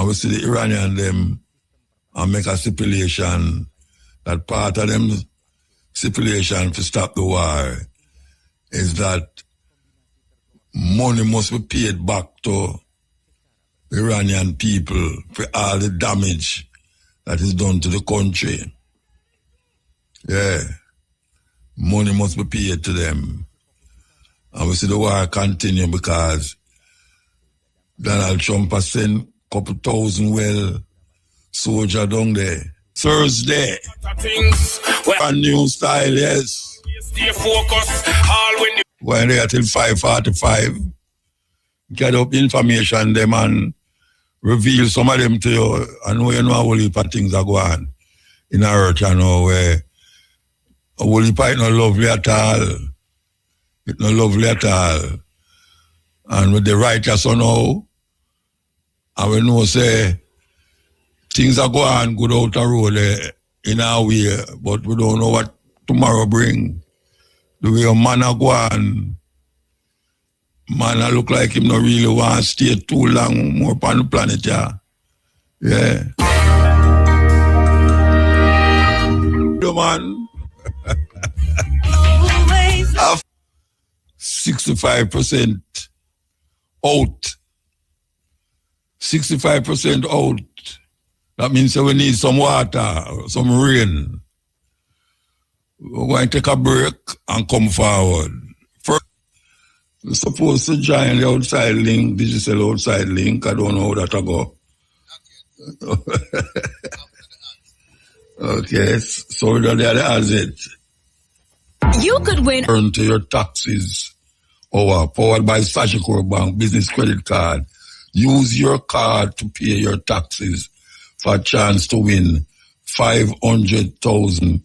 We see the Iranian them and make a stipulation that part of them stipulation to stop the war is that money must be paid back to the Iranian people for all the damage that is done to the country. Yeah. Money must be paid to them. And we see the war continue because Donald Trump has sent a couple thousand soldiers down there. Thursday. A new style, yes. When they are till 5:45. Get up information them and reveal some of them to you. I know you know a whole heap of things are going on in our earth, you know, where a whole heap is not lovely at all. It's not lovely at all. And with the righteous now, and we know say things are going on good out the road in our way, but we don't know what tomorrow bring. The way a man are going, man I look like him not really want to stay too long more upon the planet, yeah. Yeah. The man. 65% out. 65% out. That means that we need some water, some rain. We're going to take a break and come forward. First, we're supposed to join the outside link, digital outside link. I don't know how that will go. Okay, so that has it. You could win. Earn to your taxes. Powered by Sagicor Bank Business Credit Card. Use your card to pay your taxes for a chance to win 500,000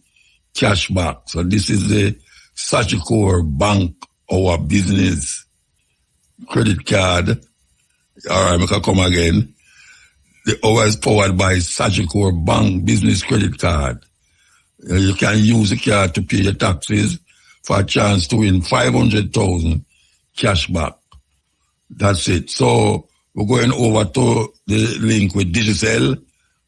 cash back. So this is the Sagicor Bank our business credit card. All right, I can come again. The hour is powered by Sagicor Bank Business Credit Card. You can use the card to pay your taxes for a chance to win 500,000 cash back. That's it. So we're going over to the link with Digicel.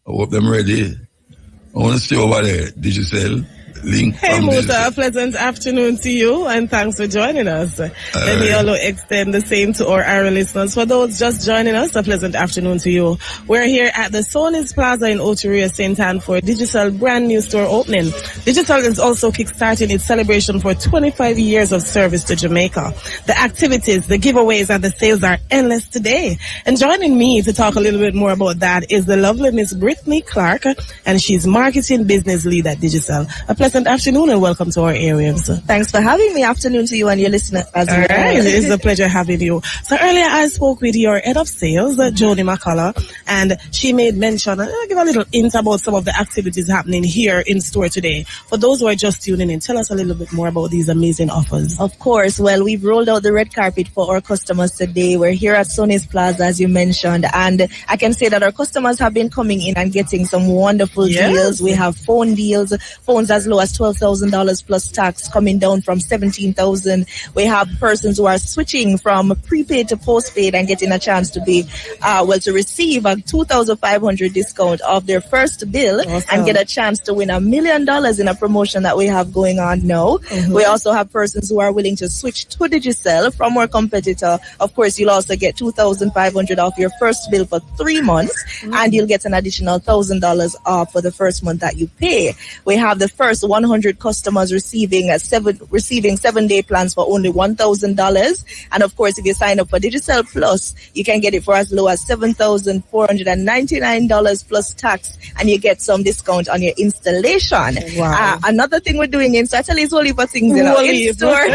I hope them ready. I want to stay over there, Digicel. Link. Hey Muta, a pleasant afternoon to you and thanks for joining us. Let me also extend the same to our listeners. For those just joining us, a pleasant afternoon to you. We're here at the Sony's Plaza in Oteria, St. Anne for Digicel brand new store opening. Digicel is also kickstarting its celebration for 25 years of service to Jamaica. The activities, the giveaways and the sales are endless today. And joining me to talk a little bit more about that is the lovely Miss Brittany Clark, and she's marketing business lead at Digicel. A pleasant afternoon and welcome to our areas. Thanks for having me. Afternoon to you and your listeners as well. Right. It is a pleasure having you. So earlier I spoke with your head of sales, Jody McCullough, and she made mention, give a little hint about some of the activities happening here in store today. For those who are just tuning in, tell us a little bit more about these amazing offers. Of course. Well, we've rolled out the red carpet for our customers today. We're here at Sony's Plaza, as you mentioned, and I can say that our customers have been coming in and getting some wonderful deals. We have phone deals, phones as low as $12,000 plus tax, coming down from $17,000. We have persons who are switching from prepaid to postpaid and getting a chance to be, to receive a $2,500 discount off their first bill and get a chance to win $1 million in a promotion that we have going on now. We also have persons who are willing to switch to Digicel from our competitor. Of course, you'll also get $2,500 off your first bill for 3 months, and you'll get an additional $1,000 off for the first month that you pay. We have the first 100 customers receiving 7-day plans for only $1,000. And of course, if you sign up for Digicel Plus, you can get it for as low as $7,499 plus tax, and you get some discount on your installation. Wow. Another thing we're doing in Saturday is only for things in store.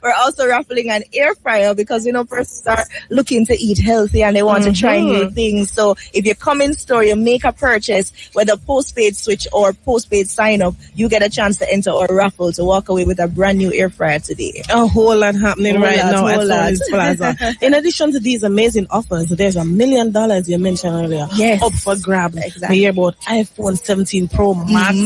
We're also raffling an air fryer because persons are looking to eat healthy and they want to try new things. So if you come in store, you make a purchase, whether postpaid switch or postpaid sign up, you get a chance to enter our raffle to walk away with a brand new air fryer today. A whole lot happening right now at Sony's Plaza. In addition to these amazing offers, there's $1 million you mentioned earlier up for grab. We hear about iPhone 17 Pro Max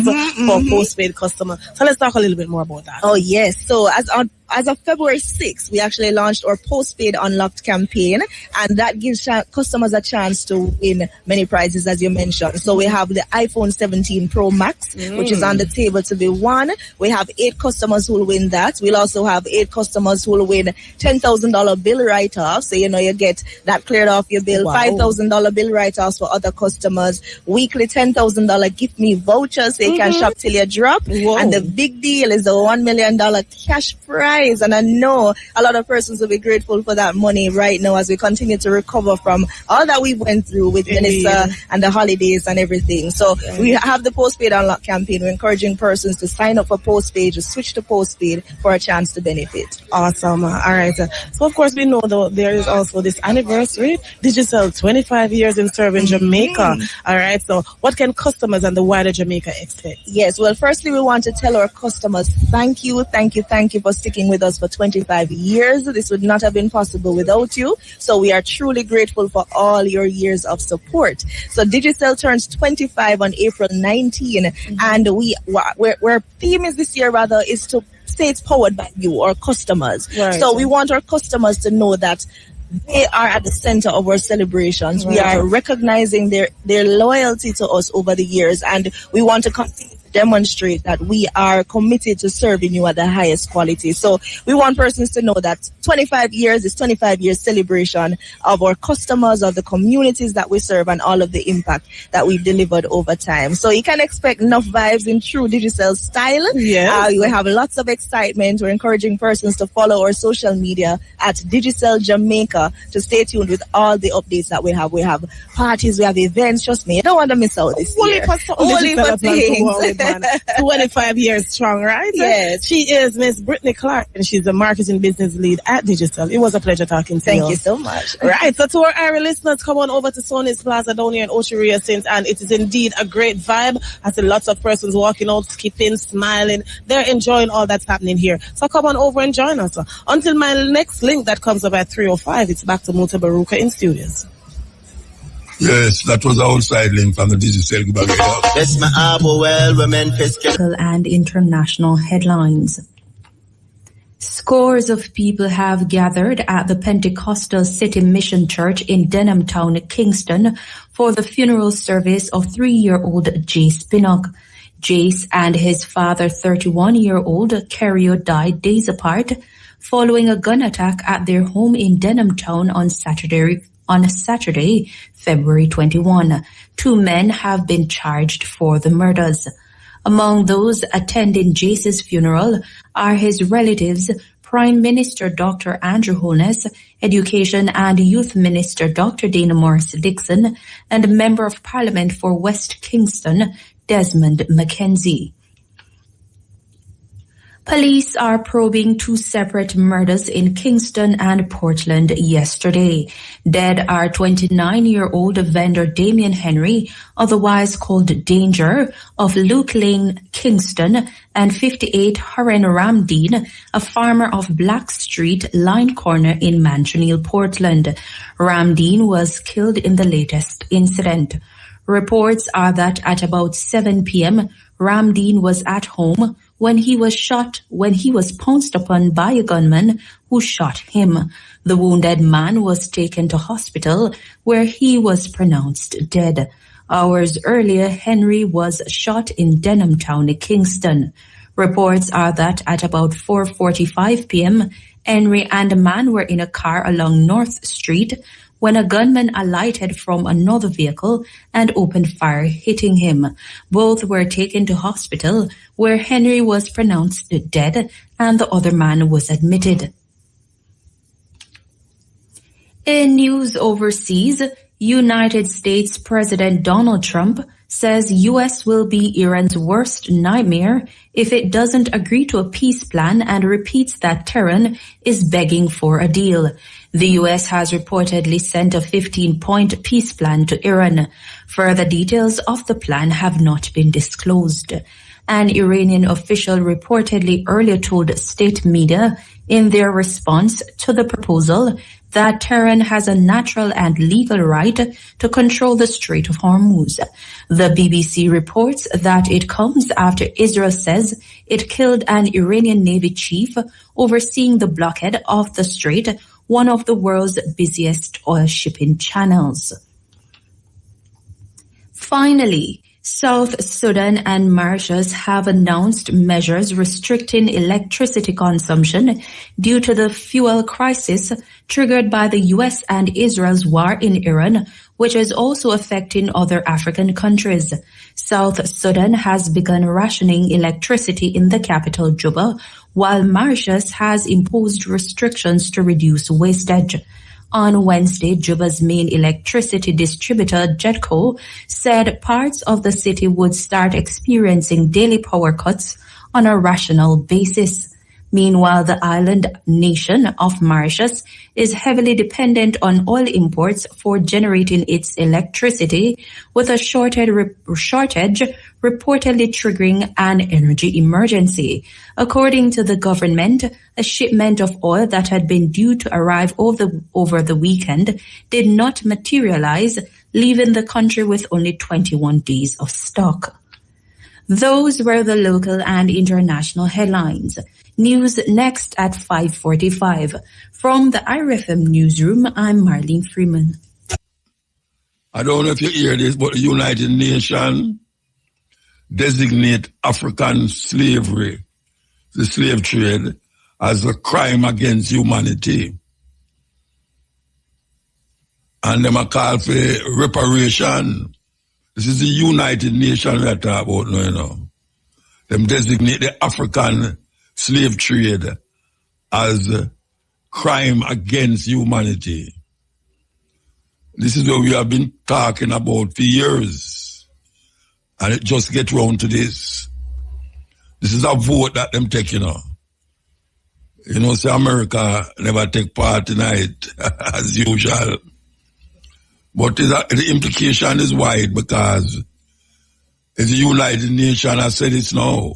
for postpaid customers. So let's talk a little bit more about that. Oh yes. So as as of February 6th, we actually launched our postpaid unlocked campaign, and that gives customers a chance to win many prizes, as you mentioned. So we have the iPhone 17 Pro Max, which is on the table to be won. We have 8 customers who will win that. We'll also have 8 customers who will win $10,000 bill write-off. So, you get that cleared off your bill. Wow. $5,000 bill write-offs for other customers. Weekly $10,000 gift me vouchers so you can shop till you drop. Whoa. And the big deal is the $1 million cash prize. And I know a lot of persons will be grateful for that money right now as we continue to recover from all that we went through with Minister and the holidays and everything. So we have the postpaid unlock campaign. We're encouraging persons to sign up for postpaid, to switch to postpaid for a chance to benefit. Awesome. All right. So of course we know though there is also this anniversary. Digicel 25 years in serving Jamaica. All right. So what can customers and the wider Jamaica expect? Yes. Well, firstly, we want to tell our customers thank you for sticking with us for 25 years. This would not have been possible without you. So we are truly grateful for all your years of support. So Digicel turns 25 on April 19, and our theme is this year rather is to say it's powered by you, our customers. Right. So we want our customers to know that they are at the center of our celebrations. Right. We are recognizing their loyalty to us over the years, and we want to continue to demonstrate that we are committed to serving you at the highest quality. So we want persons to know that 25 years is 25 years celebration of our customers, of the communities that we serve, and all of the impact that we've delivered over time. So you can expect enough vibes in true Digicel style. Yes. We have lots of excitement. We're encouraging persons to follow our social media at Digicel Jamaica to stay tuned with all the updates that we have. We have parties, we have events. Trust me, you don't want to miss out this year. Only for things. 25 years strong, right? Yes. She is Miss Brittany Clark, and she's the marketing business lead at Digicel. It was a pleasure talking to you. Thank you so much. Right. So to our area listeners, come on over to Sony's Plaza down here in Ocheria, St. Anne. It is indeed a great vibe. I see lots of persons walking out, skipping, smiling. They're enjoying all that's happening here. So come on over and join us. Until my next link that comes up at 3:05, it's back to Mutabaruka in studios. Yes, that was outside link from the Digicel. And international headlines. Scores of people have gathered at the Pentecostal City Mission Church in Denham Town, Kingston, for the funeral service of 3-year-old Jace Pinnock. Jace and his father, 31-year-old Carrio, died days apart following a gun attack at their home in Denham Town on Saturday, February 21. 2 men have been charged for the murders. Among those attending Jace's funeral are his relatives, Prime Minister Dr. Andrew Holness, Education and Youth Minister Dr. Dana Morris-Dixon, and Member of Parliament for West Kingston, Desmond Mackenzie. Police are probing 2 separate murders in Kingston and Portland yesterday. Dead are 29-year-old vendor Damien Henry, otherwise called Danger, of Luke Lane, Kingston, and 58 Haran Ramdeen, a farmer of Black Street, Line Corner in Manchonil, Portland. Ramdeen was killed in the latest incident. Reports are that at about 7 p.m., Ramdeen was at home when he was pounced upon by a gunman who shot him. The wounded man was taken to hospital where he was pronounced dead. Hours earlier, Henry was shot in Denham Town, Kingston. Reports are that at about 4:45 p.m., Henry and a man were in a car along North Street when a gunman alighted from another vehicle and opened fire, hitting him. Both were taken to hospital, where Henry was pronounced dead and the other man was admitted. In news overseas, United States President Donald Trump says U.S. will be Iran's worst nightmare if it doesn't agree to a peace plan and repeats that Tehran is begging for a deal. The U.S. has reportedly sent a 15-point peace plan to Iran. Further details of the plan have not been disclosed. An Iranian official reportedly earlier told state media in their response to the proposal that Tehran has a natural and legal right to control the Strait of Hormuz. The BBC reports that it comes after Israel says it killed an Iranian Navy chief overseeing the blockade of the strait, one of the world's busiest oil shipping channels. Finally, South Sudan and Mauritius have announced measures restricting electricity consumption due to the fuel crisis triggered by the U.S. and Israel's war in Iran, which is also affecting other African countries. South Sudan has begun rationing electricity in the capital, Juba, while Mauritius has imposed restrictions to reduce wastage. On Wednesday, Juba's main electricity distributor, JETCO, said parts of the city would start experiencing daily power cuts on a rational basis. Meanwhile, the island nation of Mauritius is heavily dependent on oil imports for generating its electricity, with a shortage reportedly triggering an energy emergency. According to the government, a shipment of oil that had been due to arrive over the weekend did not materialize, leaving the country with only 21 days of stock. Those were the local and international headlines. News next at 5:45. From the IRFM newsroom, I'm Marlene Freeman. I don't know if you hear this, but the United Nations designate African slavery, the slave trade, as a crime against humanity. And them a call for reparation. This is the United Nations we are talking about now, you know. Them designate the African slave trade as a crime against humanity. This is what we have been talking about for years. And it just get round to this. This is a vote that them take, you know. You know, say America never take part in it as usual. But the implication is wide because it's the United Nations has said it now.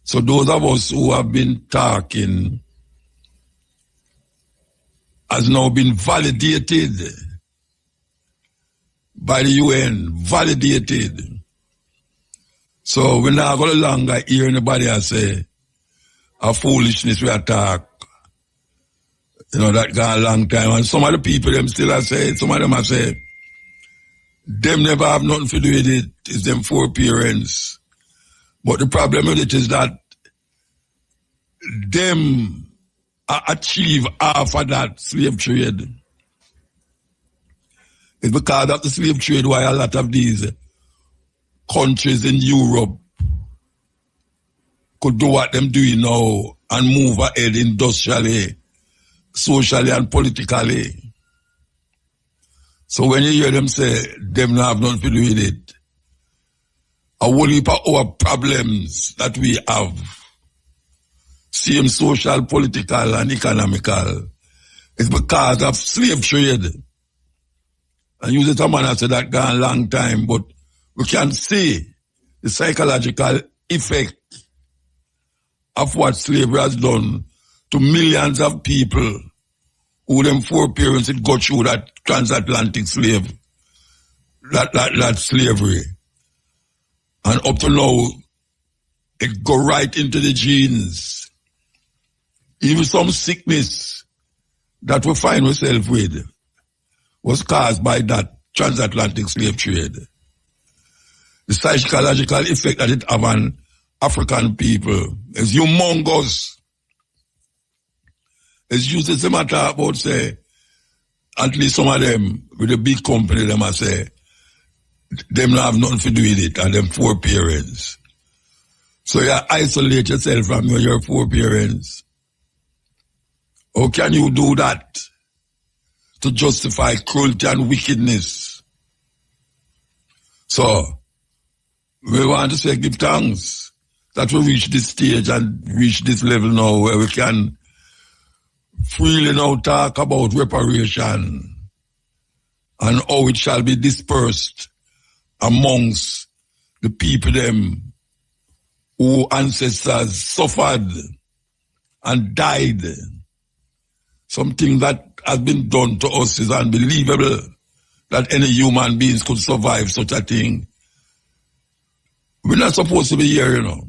So those of us who have been talking has now been validated by the UN, validated. So we're not going to longer hear anybody say a foolishness we attack. You know, that got a long time. And some of the people, them still have said, some of them have said, them never have nothing to do with it. It's them four parents. But the problem with it is that them achieve half of that slave trade. It's because of the slave trade why a lot of these countries in Europe could do what them doing now and move ahead industrially, socially and politically. So when you hear them say them not have nothing to do with it, a whole heap of our problems that we have, same social, political and economical, is because of slave trade. And use it a man and say that gone a long time, but we can see the psychological effect of what slavery has done to millions of people who them four parents had got through that transatlantic slave, that slavery. And up to now, it go right into the genes. Even some sickness that we find ourselves with was caused by that transatlantic slave trade. The psychological effect that it have on African people is humongous. It's used as a matter about, say, at least some of them with a big company, them I say, them not have nothing to do with it, and them four parents. So you isolate yourself from your four parents. How can you do that to justify cruelty and wickedness? So, we want to say give thanks that we reach this stage and reach this level now where we can freely now talk about reparation and how it shall be dispersed amongst the people them whose ancestors suffered and died. Something that has been done to us is unbelievable, that any human beings could survive such a thing. We're not supposed to be here, you know.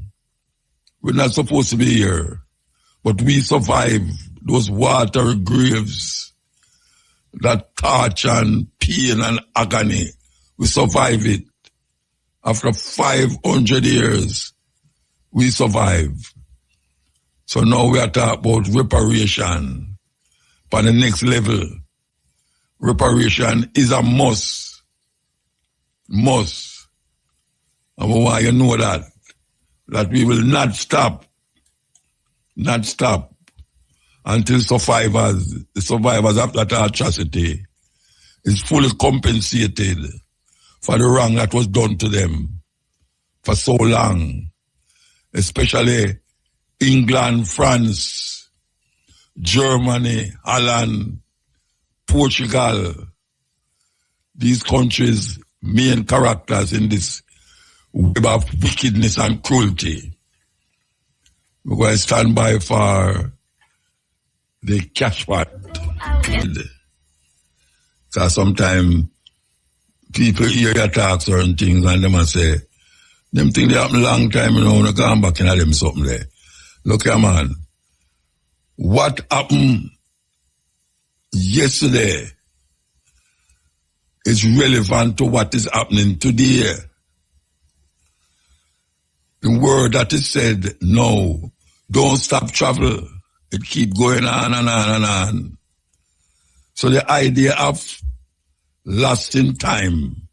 We're not supposed to be here. But we survived those watery graves, that torture and pain and agony. We survived it. After 500 years, we survived. So now we are talking about reparation for the next level. Reparation is a must. Must. And we want you to know that we will not stop until the survivors of that atrocity is fully compensated for the wrong that was done to them for so long, especially England, France, Germany, Holland, Portugal. These countries, main characters in this web of wickedness and cruelty. We're going to stand by for the cash part. Because sometimes people hear you talk certain things and they must say, them things they happen a long time, you know, when you come back and them something there. Look here, man. What happened yesterday is relevant to what is happening today. The word that is said, no, don't stop travel. It keep going on and on and on. So the idea of lasting time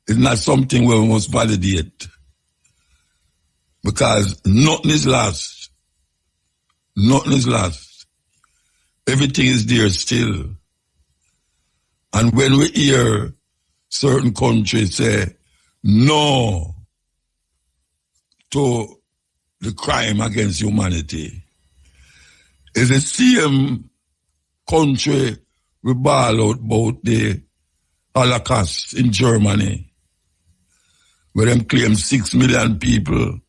is not something we must validate. Because nothing is lost. Nothing is lost. Everything is there still. And when we hear certain countries say no to the crime against humanity, it's the same country we bawl out about the Holocaust in Germany, where them claim 6 million people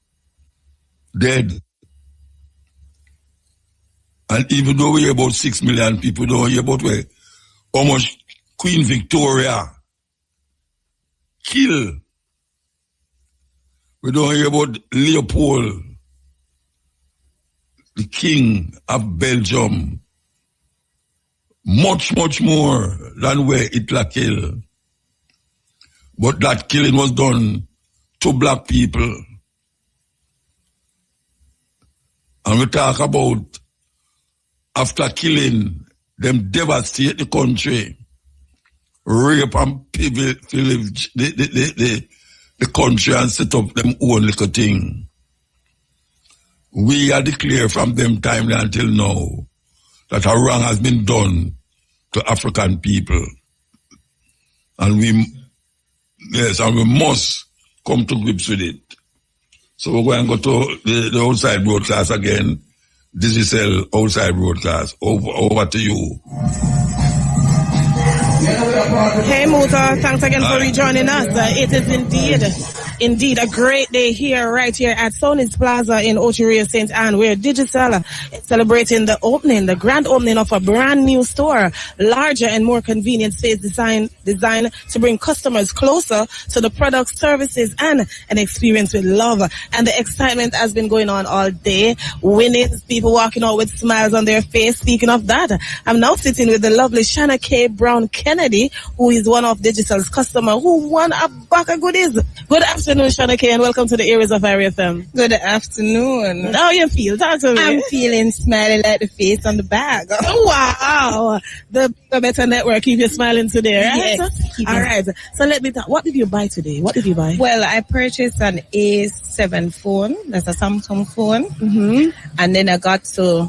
dead. And even though we hear about 6 million people, don't hear about where how much Queen Victoria killed. We don't hear about Leopold, the King of Belgium. Much, much more than where Hitler killed. But that killing was done to black people. And we talk about after killing, them devastate the country, rape and pillage the country and set up them own little thing. We are declared from them time until now that a wrong has been done to African people. And we must come to grips with it. So we're going to go to the outside broadcast again. This is outside broadcast. Over to you. Hey Muta, thanks again for rejoining us. It is indeed a great day here, right here at Sony's Plaza in Ochiria, St. Anne, where Digicel is celebrating the grand opening of a brand new store, larger and more convenient space designed to bring customers closer to the products, services, and an experience with love. And the excitement has been going on all day. Winnings, people walking out with smiles on their face. Speaking of that, I'm now sitting with the lovely Shanna K. Brown Kennedy, who is one of Digital's customers who won a bag of goodies. Good afternoon, Shanna K, and welcome to the areas of Area FM. Good afternoon. How you feel? Talk to me. I'm feeling smiling like the face on the bag. Wow. The Better Network, keep you smiling today, right? Yes. All right. So let me talk. What did you buy today? What did you buy? Well, I purchased an A7 phone. That's a Samsung phone. Mm-hmm. And then I got to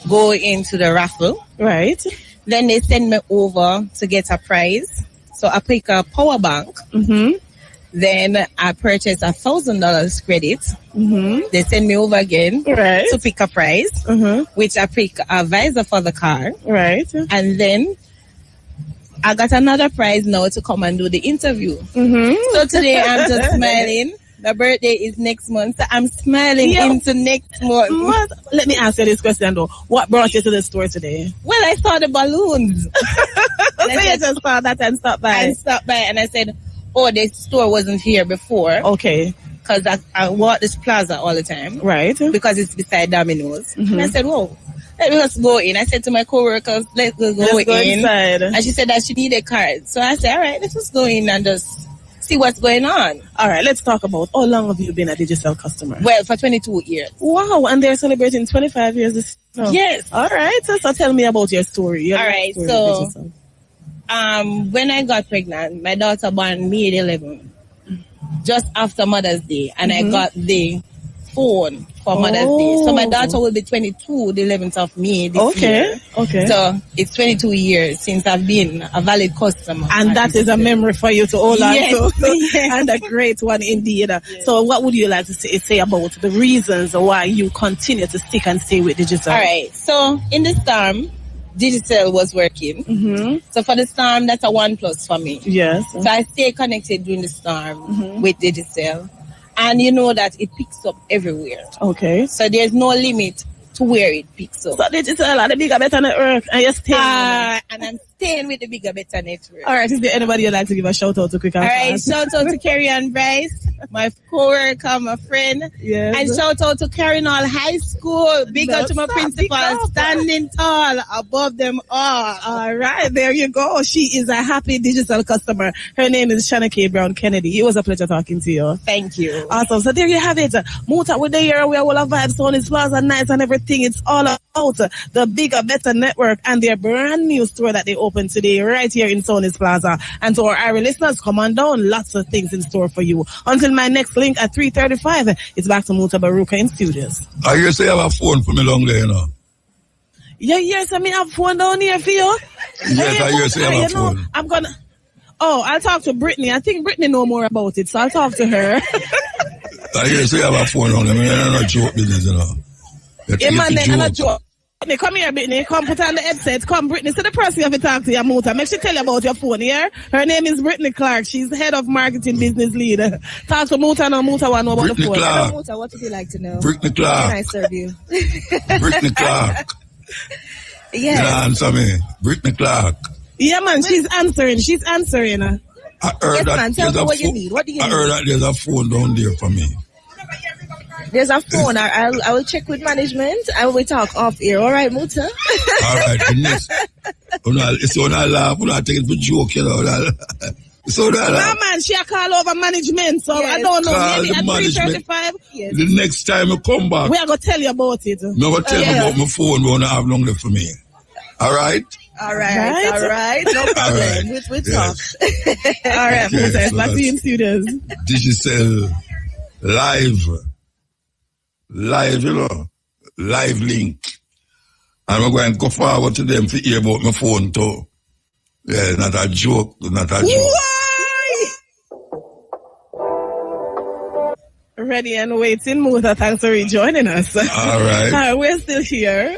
go into the raffle. Right. Then they send me over to get a prize. So I pick a power bank. Mm-hmm. Then I purchased $1,000 credit. Mm-hmm. They send me over again to pick a prize, which I pick a visor for the car. Right. And then I got another prize now to come and do the interview. Mm-hmm. So today I'm just smiling The birthday is next month, so I'm smiling into next month. Let me ask you this question though. What brought you to the store today? Well, I saw the balloons. So you just saw that and stopped by? I stopped by and I said, oh, the store wasn't here before. Okay. Because I walk this plaza all the time. Right. Because it's beside Domino's. And I said, whoa, let us go in. I said to my co-workers, let's go in. Inside. And she said that she needed a card. So I said, all right, let's just go in and just see what's going on. All right, let's talk about how long have you been a Digicel customer? Well, for 22 years. Wow, and they're celebrating 25 years this year. Yes. All right, so tell me about your story. All right, so when I got pregnant, my daughter born May 11, just after Mother's Day, and I got the phone for Mother's Day. So my daughter will be 22 the 11th of May this year. Okay. So it's 22 years since I've been a valid customer. And that is a memory for you to hold on to. Yes. And a great one indeed. Yes. So what would you like to say about the reasons why you continue to stick and stay with Digicel? All right. So in the storm, Digicel was working. So for the storm, that's a 1+ for me. Yes. So I stay connected during the storm with Digicel. And you know that it picks up everywhere. Okay. So there's no limit to where it picks up. So Digicel are the bigger, better network, and you're staying. And I'm staying with the bigger, better network. All right. Is there anybody you'd like to give a shout out to quick? All right. Shout out to Carrie and Bryce, my co-worker, my friend. Yes. And shout out to Carrie Hall High School. Big up to my principal, standing tall above them all. All right. There you go. She is a happy Digicel customer. Her name is Shanna K. Brown Kennedy. It was a pleasure talking to you. Thank you. Awesome. So there you have it. Muta with the year. We are all of vibes on his plaza nights and everything. It's all about the bigger, better network and their brand new store that they opened today right here in Sony's Plaza. And to our Irish listeners, come on down. Lots of things in store for you. Until my next link at 3:35, it's back to Mutabaruka in studios. I hear say you have a phone for me long there, you know. Yeah, yes, I mean, I have a phone down here for you. Yes, I hear say you have a phone. I'm gonna... Oh, I'll talk to Brittany. I think Brittany know more about it, so I'll talk to her. I hear say you have a phone on them. I'm not joke business, you know. Yeah, man, I'm not joke. Brittany, come here, Brittany. Come put on the headset. Come, Brittany. So the person you have to talk to, your Muta. Make sure tell you about your phone, yeah? Her name is Brittany Clark. She's the head of marketing business lead. Talk to Muta now. Muta want to know about Brittany the phone. Clark. Hello, Muta, what would you like to know? Brittany Clark. How can I serve you? Brittany Clark. Yes. You answer me. Brittany Clark. Yeah, man. She's answering. I heard Yes, that man. Tell me what you need. What do you I need? heard that there's a phone down there for me. There's a phone. I will check with management and we talk off air. All right, Muta? All right, the next. It's on a laugh. We're not taking it for joke, you know. So that. No, man, she a call over management, so Yes. I don't know. Call Maybe the at management. 3:35. Yes. The next time you come back, We are going to tell you about it. I'm going to tell you about my phone. We won't have long left for me. All right? All right. No problem. Right. We'll talk. All right, Okay, Muta, so back to you in studios. Digicel live, you know, live link. And we're going to go forward to them to hear about my phone too. Yeah, not a joke. Ready and waiting, Muta. Thanks for rejoining us. All right. We're still here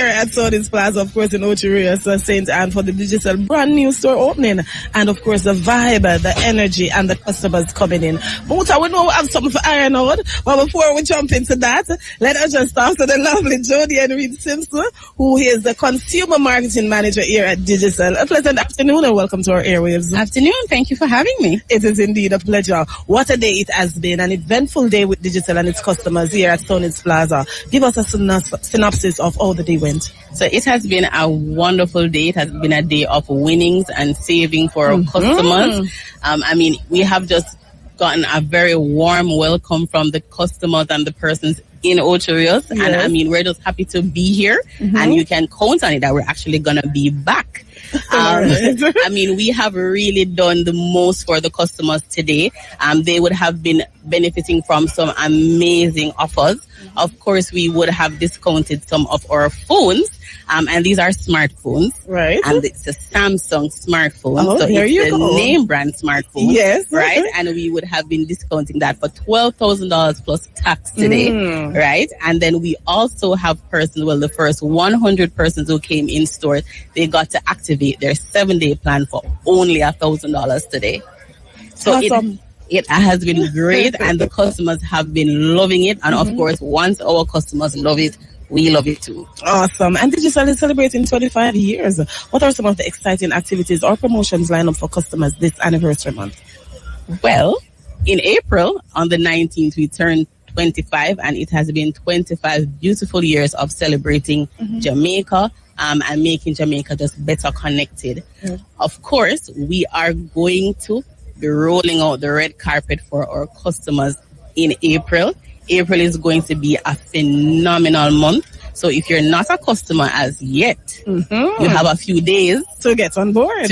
at Sony's Plaza, of course, in Ocherius, St. Anne for the Digicel brand new store opening. And of course, the vibe, the energy, and the customers coming in. Muta, we know we have something for iron out, but before we jump into that, let us just talk to the lovely Jodie and Reed Simpson, who is the consumer marketing manager here at Digicel. A pleasant afternoon and welcome to our airwaves. Afternoon. Thank you for having me. It is indeed a pleasure. What a day it has been, an eventful day with Digicel and its customers here at Sony's Plaza. Give us a synopsis of how the day went. So it has been a wonderful day. It has been a day of winnings and saving for our customers. I mean, we have just gotten a very warm welcome from the customers and the persons in Ocherius. Yes. And I mean, we're just happy to be here and you can count on it that we're actually going to be back. I mean, we have really done the most for the customers today. They would have been benefiting from some amazing offers. Of course, we would have discounted some of our phones. And these are smartphones. Right. And it's a Samsung smartphone. Oh, so there it's you the go. name brand smartphone. Yes. Right. And we would have been discounting that for $12,000 plus tax today. Right. And then we also have the first 100 persons who came in store, they got to activate their 7-day plan for only $1,000 today. So Awesome. It has been great, and the customers have been loving it. And of course, once our customers love it, we love it too. Awesome. And Digital is celebrating 25 years. What are some of the exciting activities or promotions lined up for customers this anniversary month? Well, in April, on the 19th, we turned 25, and it has been 25 beautiful years of celebrating Jamaica and making Jamaica just better connected. Of course, we are going to be rolling out the red carpet for our customers in April. April is going to be a phenomenal month. So if you're not a customer as yet, you have a few days to get on board.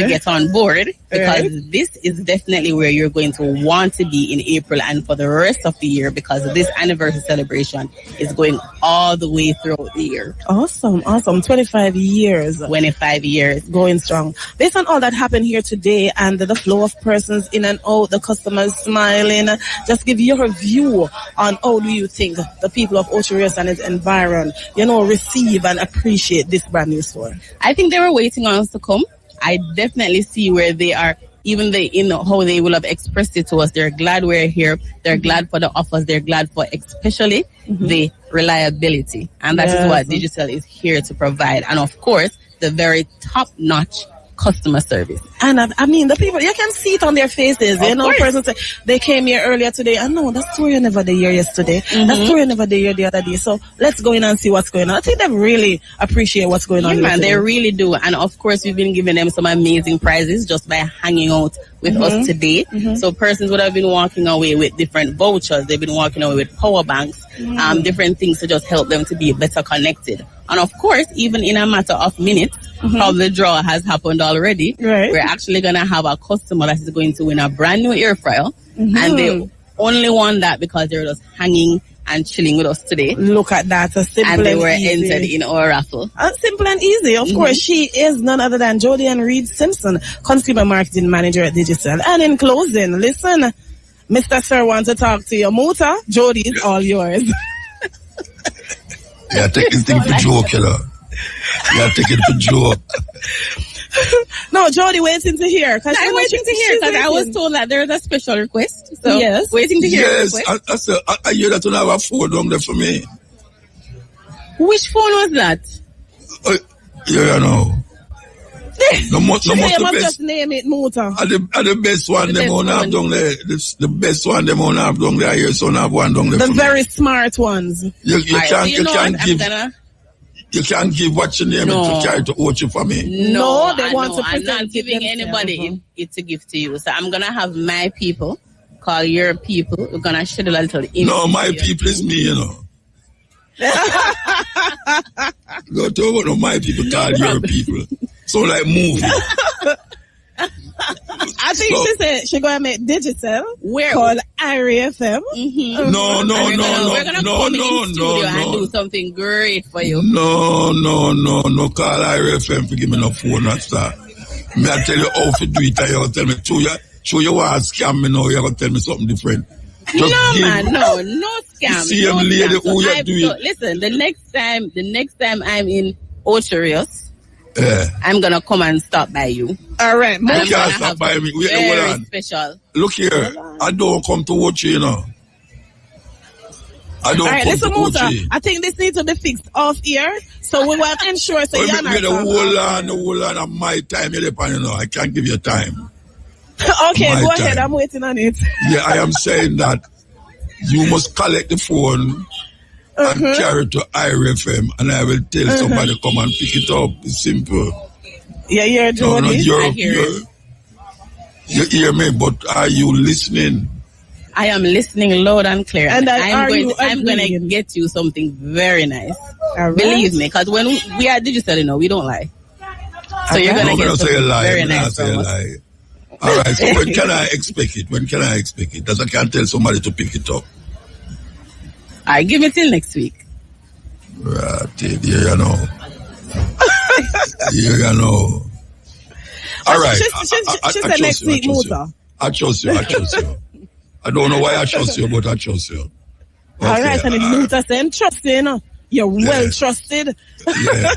Because this is definitely where you're going to want to be in April and for the rest of the year, because this anniversary celebration is going all the way throughout the year. Awesome. 25 years. 25 years. Going strong. Based on all that happened here today and the flow of persons in and out, the customers smiling, just give your view on how do you think the people of Ocho Rios and its environ, receive and appreciate this brand new store? I think they were waiting on us to come. I definitely see where they are, even how they will have expressed it to us. They're glad we're here. They're glad for the offers. They're glad for especially the reliability. And that is what Digital is here to provide. And of course, the very top-notch customer service. And I mean, the people, you can see it on their faces. Persons say, they came here earlier today. I know, that story never there here yesterday. That story never there here the other day. So let's go in and see what's going on. I think they really appreciate what's going on. Man, they really do. And of course, we've been giving them some amazing prizes just by hanging out with us today. So persons would have been walking away with different vouchers. They've been walking away with power banks, different things to just help them to be better connected. And of course, even in a matter of minutes, how the draw has happened already, we're actually going to have a customer that is going to win a brand new air fryer. And they only won that because they were just hanging and chilling with us today. Look at that. And they were entered in our raffle. Simple and easy. Of course, she is none other than Jody and Reed Simpson, Consumer Marketing Manager at Digital. And in closing, listen, Mr. Sir wants to talk to you. Muta, Jody is all yours. Yeah, take this thing for joke, Yeah, take it for joke. No, Jody, waiting to hear. I'm waiting to hear because I was told that there's a special request. So waiting to hear. Yes, I hear that you have a phone down there for me. Which phone was that? Yeah, No must the best. Just name it, Muta. The best one them won't have down there. The best one them won't have down there. Your son have one down there. The very smart ones. You can't give what's your name to carry to Ocho for me. No, they want to present. I'm not giving anybody it to give to you. So I'm gonna have my people call your people. We're gonna schedule a little interview. No, my people is me, Go to one of my people call your people. So like movie. I think she said she's going to make Digital called Irie FM. No. We're going to come in the studio and do something great for you. No. Call Irie FM for give me no phone, not start. Me I tell you how to do it, and you tell me, show you want to scam me now, you're going to tell me something different. No scam. See him lady who you do it. Listen, the next time I'm in Ocho Rios, I'm gonna come and stop by you. All right, you can't stop by me. Very special. Look here, I don't come to watch you, I don't come to watch you. I think this needs to be fixed off here, so we will ensure so you're not. The whole on of my time, I can't give you time. Okay, go ahead. I'm waiting on it. Yeah, I am saying that you must collect the phone and carry it to IRFM, and I will tell somebody come and pick it up. It's simple. Yeah, you're doing it. You hear me, but are you listening? I am listening loud and clear. And I'm going to get you something very nice. Right. Believe me, because when we are digital, we don't lie. So you're going to get something very nice from us. All right, so when can I expect it? Because I can't tell somebody to pick it up. I give it till next week. Right, you know. All right. She said next week, Muta. I trust you. I don't know why I trust you, but I trust you. Okay. All right, and Muta saying trust you, You're well trusted. Yeah.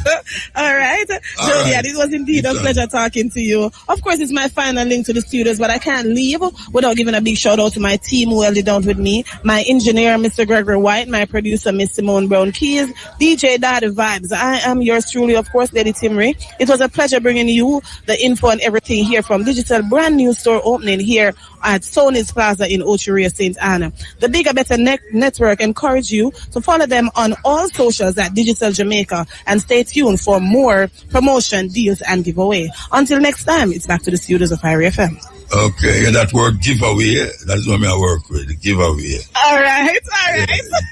All right. Jodian, it was indeed a pleasure talking to you. Of course, it's my final link to the studios, but I can't leave without giving a big shout out to my team who held it down with me. My engineer, Mr. Gregory White, my producer, Miss Simone Brown Keys, DJ Daddy Vibes. I am yours truly, of course, Lady Timry. It was a pleasure bringing you the info and everything here from Digital brand new store opening here at Sony's Plaza in Ochiria, St. Anna. The Bigger Better Network encourage you to follow them on all socials at Digital Jamaica and stay tuned for more promotion, deals, and giveaway. Until next time, it's back to the studios of Irie FM. Okay, that word giveaway, that's what I work with, the giveaway. All right. Yeah,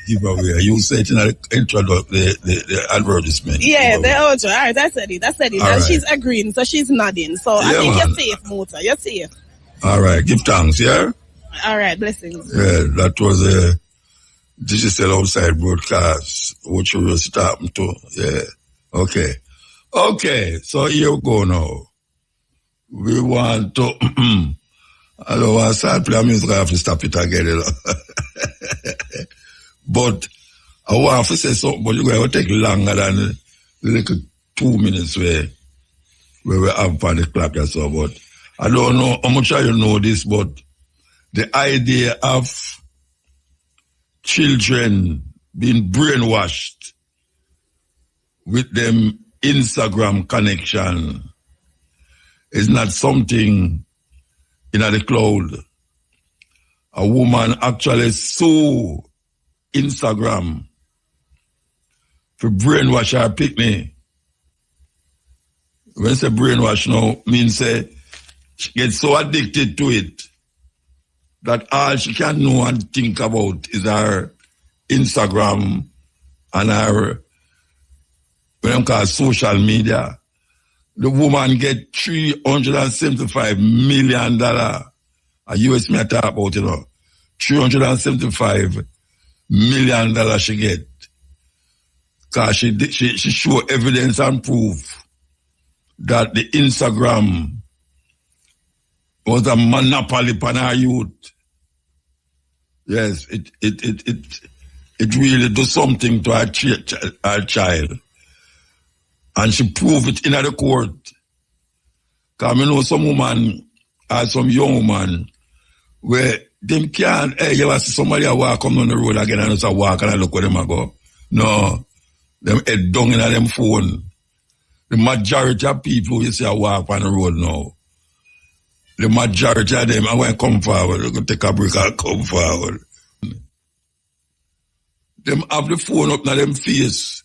giveaway. You say it in the introduction, the advertisement. Yeah, the outro. All right, that's it. And right. She's agreeing, so she's nodding. So I think you're safe, Muta. You're safe. All right, give thanks, yeah? All right, blessings. Yeah, that was a digital outside broadcast, which we were starting to, yeah. Okay, so here we go now. We want to, I don't want to start playing music, I have to stop it again, you know. But I want to say something, but you're going to take longer than the little 2 minutes where we have on the clock or so. But I don't know how much you know this, but the idea of children being brainwashed with them Instagram connection is not something in the cloud. A woman actually sued Instagram for brainwash her picnic. When I say brainwash now, means say she gets so addicted to it that all she can know and think about is her Instagram and her, what I'm called social media. The woman get $375 million. A US me I talk about, you know. $375 million she get. Because she show evidence and proof that the Instagram was a monopoly upon our youth. Yes, it really do something to our child. And she proved it in the court. Because I know some woman or some young woman where them can't, hey, you see somebody walk come on the road again and just walk and I look where them go. No, them head down in them phone. The majority of people you see walk on the road now. The majority of them, I want to come forward. They're going to take a break and come forward. Them have the phone up in them face.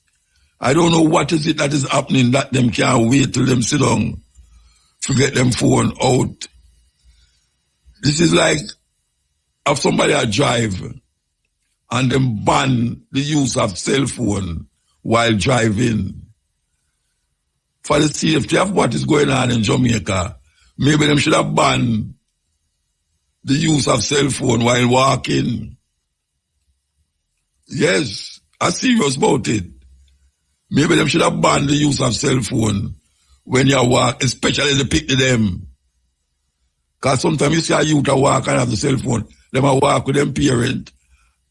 I don't know what is it that is happening that them can't wait till them sit down to get them phone out. This is like if somebody a drive and them ban the use of cell phone while driving. For the safety of what is going on in Jamaica, maybe them should have banned the use of cell phone while walking. Yes, I'm serious about it. Maybe them should have banned the use of cell phone when you walk, especially the pick to them. Because sometimes you see a youth walk and have the cell phone, them a walk with them parent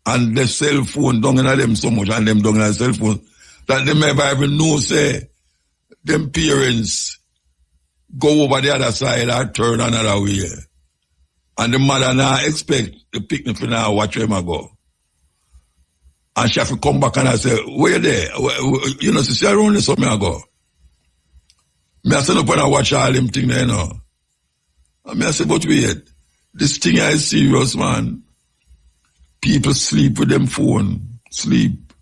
and the cell phone down in them so much and them down in the cell phone that they never even know, say, them parents go over the other side or turn another way. And the mother now expect the picnic for now watch them go. And she have to come back and I say, where you there? You know, she around this something I go. Me I stand up and I watch all them things there, you know. And me I say, but wait, this thing is serious, man. People sleep with them phone. Sleep.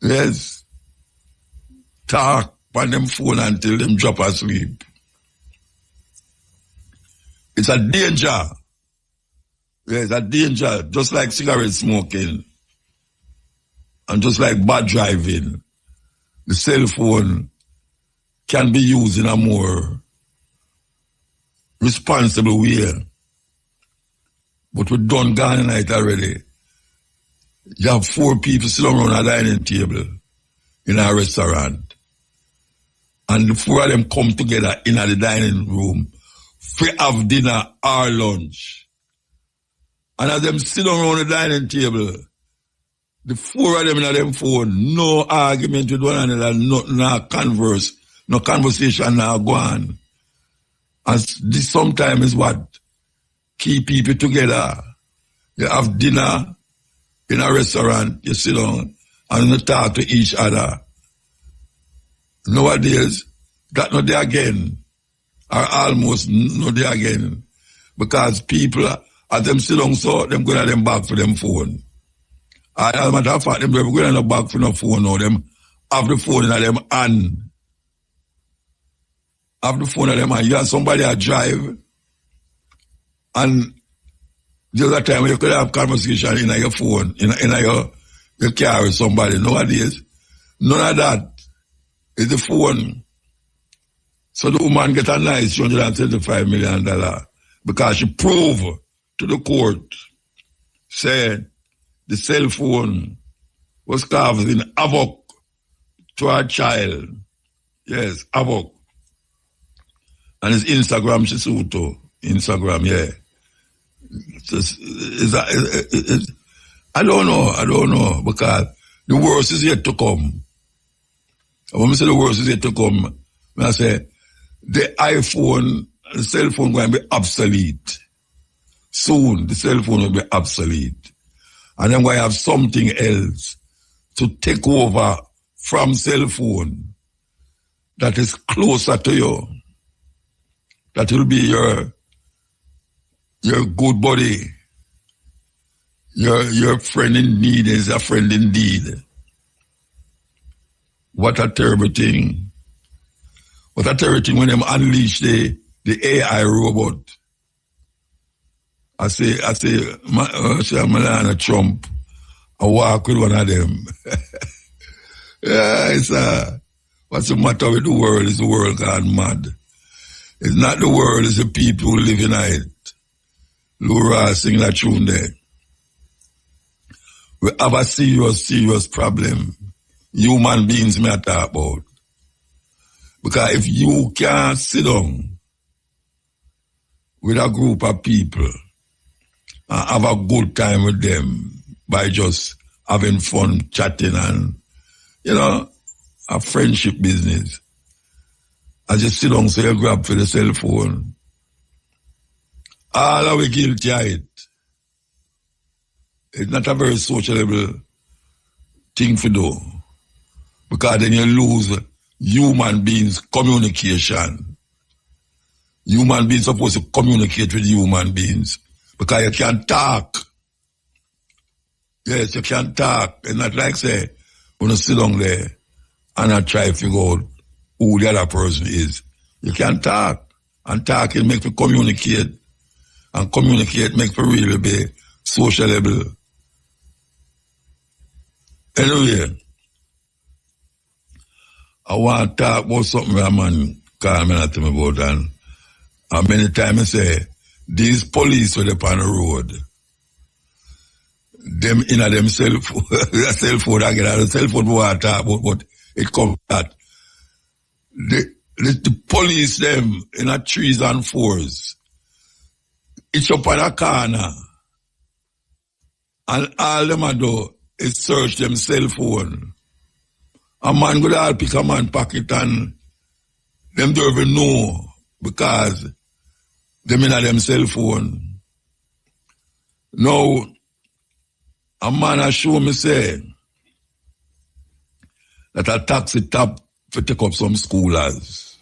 Yes. Talk on them phone until them drop asleep. It's a danger. Yes, a danger. Just like cigarette smoking. And just like bad driving. The cell phone can be used in a more responsible way. But we've done gone in it already. You have 4 people sitting around a dining table in a restaurant. And the 4 of them come together in the dining room for have dinner or lunch. And as them sit around the dining table, The four of them in them phone, no argument with one another, no conversation now go on. As this sometimes is what keep people together. You have dinner in a restaurant, you sit down and you talk to each other. Nowadays, that not there again, or almost not there again, because people, as them sit down, so them going to them back for them phone. As a matter of fact, them going to them back for no phone now, them have the phone in them hand. Have the phone in them hand. You have somebody that drive, and the other time you could have conversation in your phone, in your car with somebody. Nowadays, none of that. It's the phone. So the woman get a nice $275 million because she proved to the court, said the cell phone was causing havoc to her child. Yes, havoc. And it's Instagram she sued to. Instagram, yeah. I don't know, because the worst is yet to come. When I say the worst is yet to come, I say the iPhone, the cell phone going to be obsolete. Soon, the cell phone will be obsolete. And then we have something else to take over from cell phone that is closer to you. That will be your good buddy. Your friend in need is a friend indeed. What a terrible thing. What a terrible thing when them unleash the AI robot. I say, Melania Trump, I walk with one of them. Yeah, what's the matter with the world? Is the world gone mad? It's not the world, it's the people who live in it. Laura sing that tune there. We have a serious problem. Human beings may talk about. Because if you can't sit down with a group of people and have a good time with them by just having fun, chatting and, a friendship business, I just sit down, so you grab for the cell phone. All are we guilty of it. It's not a very sociable thing to do. Because then you lose human beings' communication. Human beings supposed to communicate with human beings. Because you can't talk. Yes, you can't talk. It's not like, say, when you sit down there and I try to figure out who the other person is. You can't talk. And talking makes you communicate. And communicate makes you really be sociable. Anyway, I want to talk about something a man called me to me about, and many times I say, these police were up on the road, them in a them cell phone again, the cell phone we want to talk about, but it comes that. The police them in a 3s and 4s, it's up on a corner, and all them do is search them cell phone. A man could all pick a man pocket and them don't even know because them in a them cell phone. Now, a man has shown me say that a taxi top to take up some schoolers.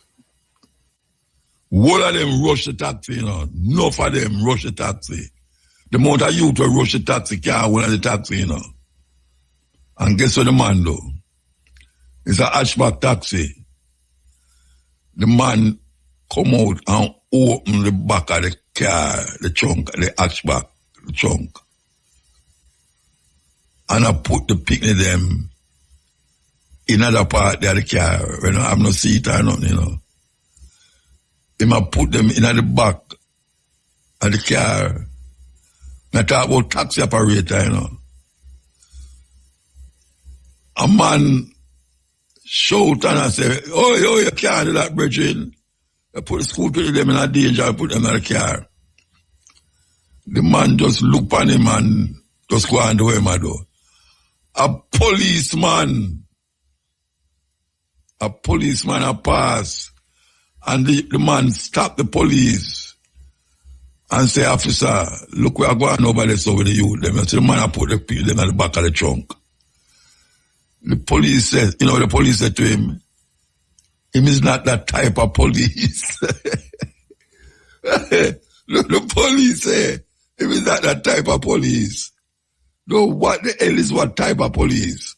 All of them rush the taxi, Enough of them rush the taxi. The amount of youth will rush the taxi, can't hold the taxi, And guess what the man do? It's a hatchback taxi. The man come out and open the back of the car, the trunk, the hatchback, the trunk. And I put the picnic them in another part of the car when I have no seat or nothing, He might put them in the back of the car. I talk about taxi operator, A man shout and I say, oh, you can't do that, brethren. I put the school people them in a danger, I put them in the car. The man just look on him and just go and do him I do. A policeman a pass, and the man stop the police and say, officer, look, we are going over this over the youth. Them. So the man put the people in the back of the trunk. The police said, the police said to him is not that type of police. The police said, him is not that type of police. No, what the hell is what type of police?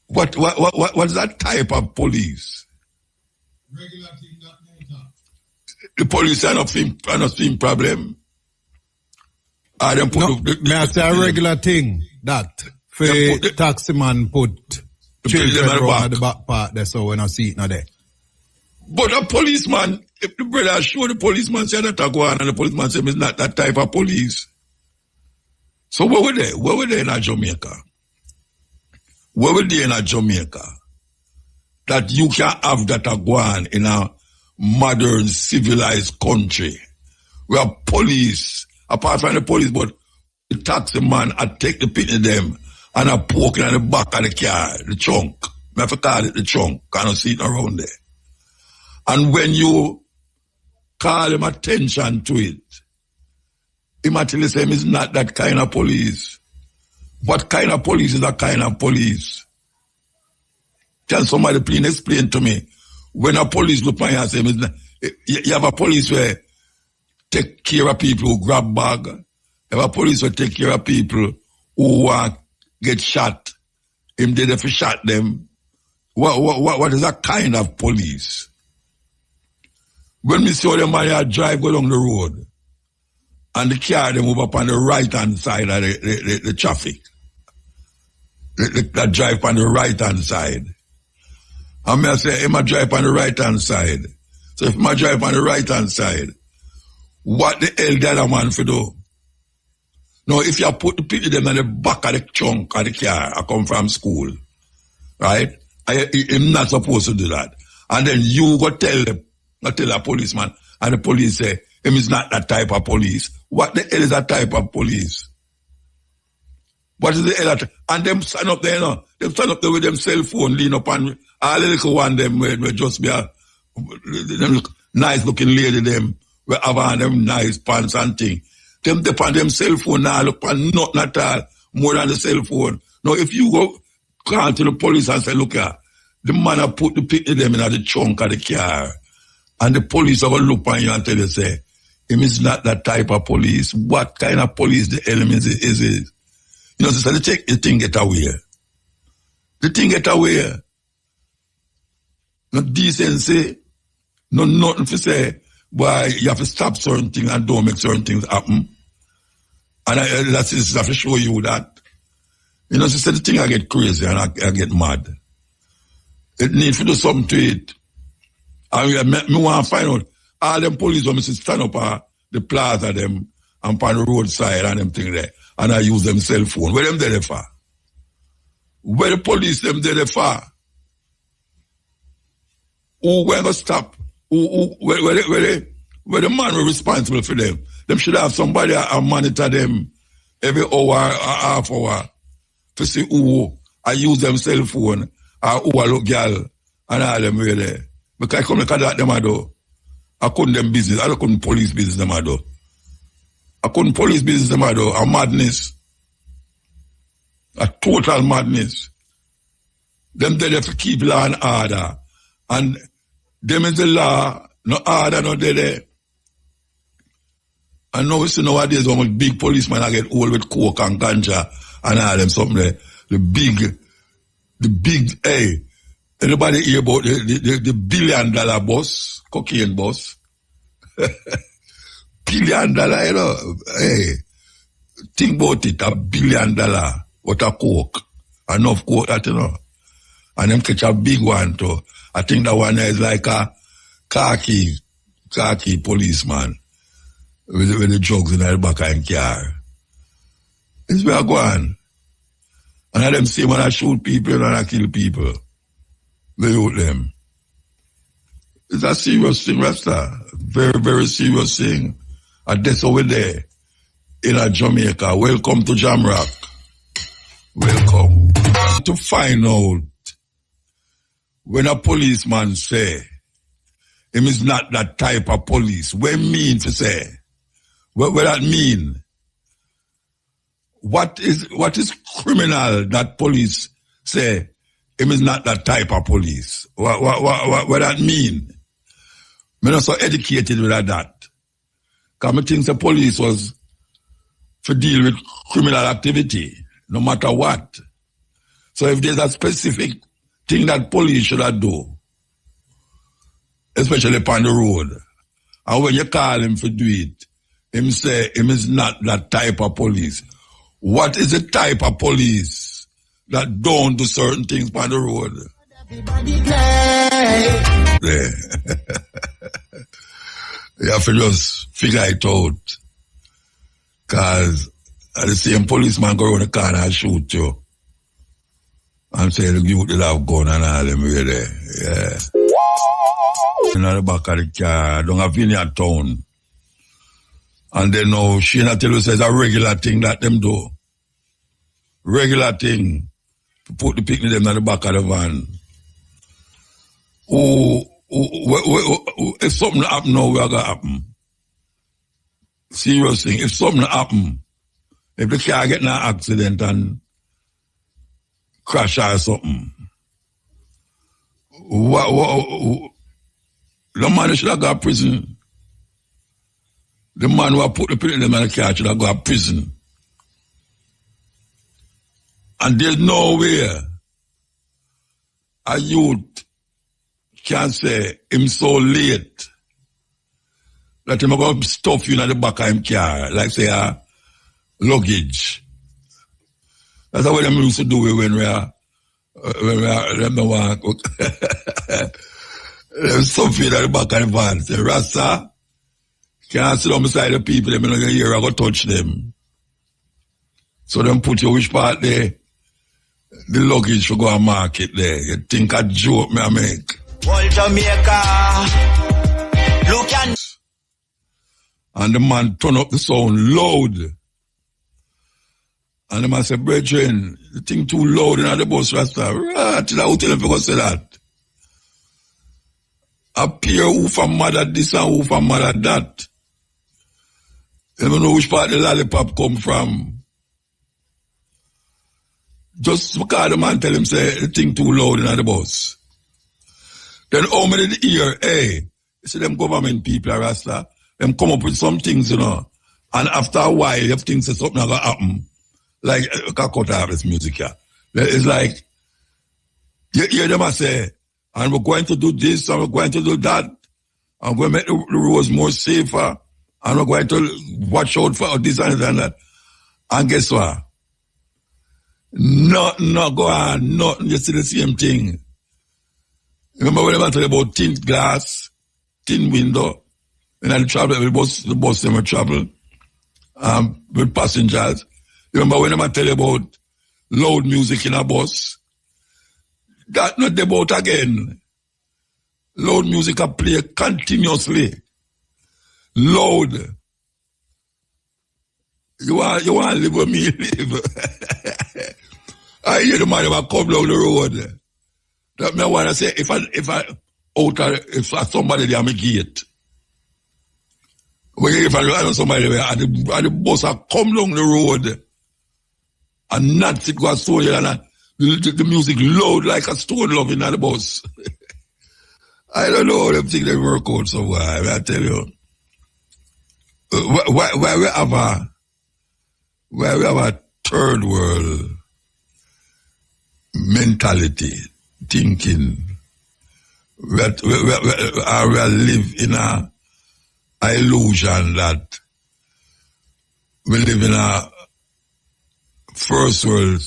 What is that type of police? Regular thing that muta. The police are not seeing problem. I don't put may I say a regular thing that for taxi man put children around the back part there so when I see it now there. But a policeman, if the brother show the policeman say that I go on and the policeman say it's not that type of police. So where were they? Where were they in Jamaica? Where were they in Jamaica? That you can have that go on in a modern civilized country. Where police, apart from the police, but the taxi man, I take the pit of them and I poke in the back of the car, the trunk. I have to call it the trunk, cannot see it around there. And when you call him attention to it, he might tell you it's not that kind of police. What kind of police is that kind of police? Can somebody please explain to me? When a police look at you and say, you have a police where take care of people who grab bag. You have a police where take care of people who get shot. Him did if he shot them. What is that kind of police? When we saw them man drive go down the road and the car they move up on the right hand side of the traffic. That drive on the right hand side. And I say, him a drive on the right hand side. So if I drive on the right hand side, what the hell the other man for do? Now if you put the people them in the back of the trunk of the car, I come from school, right? I'm not supposed to do that. And then you go tell a policeman, and the police say, him is not that type of police. What the hell is that type of police? What is the hell that? And them stand up there, Them stand up there with them cell phone, lean up and all the little one, them will just be them nice looking lady, them, we have on them nice pants and thing. Them depend them cell phone now, look on nothing at all, more than the cell phone. Now, if you go call to the police and say, look here, the man have put the picture them in the trunk of the car, and the police have a look on you and tell you, say, him is not that type of police. What kind of police the element is it? So the thing get away. The thing get away. No decency, no nothing to say, why you have to stop certain things and don't make certain things happen. And that's just have to show you that. So the thing I get crazy and I get mad. It needs to do something to it. And me want to find out all them police when stand up at the plaza them and on the roadside and them thing there. And I use them cell phone. Where them there for? Where the police them there for? Who going to stop? Where the man was responsible for them? Them should have somebody monitor them every hour or half hour to see who I use them cell phone or who I look girl and all them way there. Because I come look at that them I do. I couldn't them business. I couldn't police business them I do. I couldn't police business them I do. A madness. A total madness. Them there to keep law and order. And them is the law, no order, no there. And now we see nowadays when big policemen I get old with coke and ganja and all them something there. The big, hey, anybody hear about the $1 billion boss, cocaine boss? $1 billion, hey, think about it, $1 billion, what a coke, enough coke that, and them catch a big one too. I think that one is like a khaki policeman with the drugs in the back of the car. It's where I go on. And I them say when I shoot people and I kill people, they shoot them. It's a serious thing, Rasta. Very, very serious thing. And that's over there in Jamaica. Welcome to Jamrock. Welcome. To find out when a policeman say him is not that type of police, what mean to say? What that mean? What is criminal that police say him is not that type of police? What that mean? I'm not so educated with that. Because I think the police was to deal with criminal activity, no matter what. So if there's a specific thing that police should do, especially upon the road, and when you call him to do it, him say him is not that type of police. What is the type of police that don't do certain things on the road? You have to just figure it out. Because the same policeman go around the car and shoot you. And say the youth will have gun and all them way there. Yeah. In the back of the car, down a vineyard town. And then now she not tell you says a regular thing that them do. Regular thing. To put the picnic them in the back of the van. If something happen now, what gonna happen? Serious thing. If something happen, if the car get in an accident and crash or something, the man should have got prison. The man who put the people in the car should have got prison. And there's no way a youth can say him so late that him going to stuff you in the back of him car, like say a luggage. That's what them used to do when we are stuff you in the back of the van. Say, Rasta, can't sit on beside the people, them in the ear, I go touch them. So them put you which part there, the luggage for go and market there. You think a joke me I make. All Jamaica, look at. And the man turn up the sound loud. And the man say, brethren, the thing too loud in the bus, Rasta. Right, till I will tell him to say that. Appear who from mother this and who from mother that. You don't know which part the lollipop come from. Just because the man tell him say the thing too loud in the bus. Then how many hear, hey, you see them government people, Rasta, them come up with some things, you know. And after a while, if things say something gonna happen, like, I can't cut off this music here. It's like, you hear them say, and we're going to do this, and we're going to do that, and we're going to make the roads more safer, and we're going to watch out for this and that. And guess what? Nothing not go on, nothing, you see the same thing. Remember when I tell you about thin glass, thin window, and I travel, the bus them will travel with passengers. Remember when I tell you about loud music in a bus? That not the boat again. Loud music are play continuously. Loud. You want to live with me, live. I hear the man who come down the road. That me want to say, if somebody there, I'm a gate. When if I know somebody there, and the bus are come down the road, and not sit go so here, and the music loud like a stone love in the bus. I don't know how them think they work out so well, I tell you. Where we have a third world mentality, thinking, we live in a illusion that we live in a first world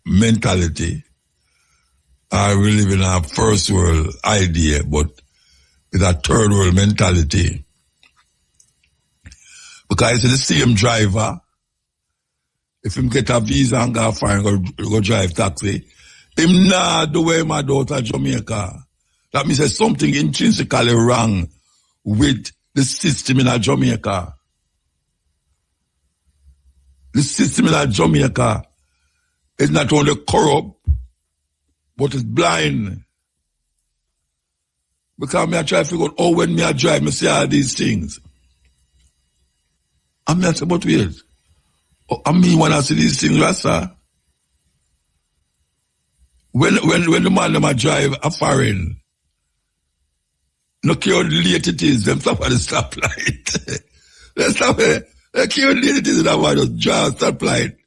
mentality, or we live in a first world idea, but it's a third world mentality. Because it's the same driver, if him get a visa and go foreign, go drive taxi, him not the way my daughter Jamaica. That means there's something intrinsically wrong with the system in Jamaica. The system in Jamaica is not only corrupt, but it's blind. Because me I try to figure out, oh, when me I drive, me see all these things. And me I say, but wait. Oh, I mean, when I see these things, Rasta, when the man them a drive a foreign, no care how late it is, them stop at the stoplight. They stop there. They care how late it is, that one just drive a stoplight.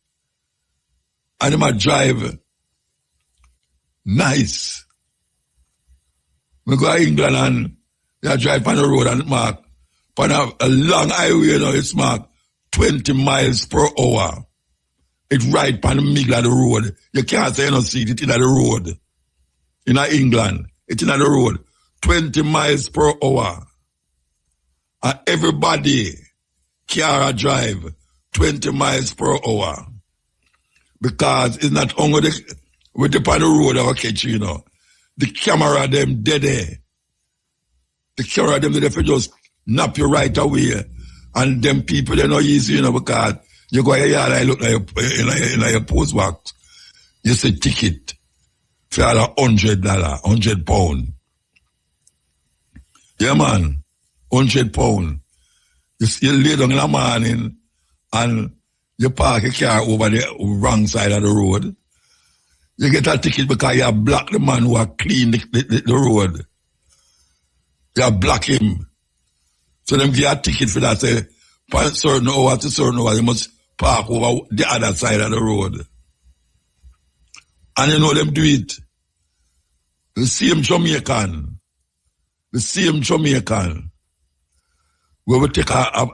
And them a drive nice. We go to England and they drive on the road and mark, on a long highway, you know, it's marked 20 miles per hour. It's right on the middle of the road. You can't say you don't see it in the road. In England, it's in the road. 20 miles per hour. And everybody can drive 20 miles per hour. Because it's not only with the on the road that catch you know. The camera them dead there. The camera them they just nap you right away. And them people they're not easy, you know, because you go here and look like in your post box. You say ticket for $100, £100. Yeah man, £100. You lay down in the morning and you park your car over the wrong side of the road. You get a ticket because you block the man who clean the road. You block him. So them give a ticket for that, say, for certain hour to certain hour, you must park over the other side of the road. And you know them do it. The same Jamaican, where we take a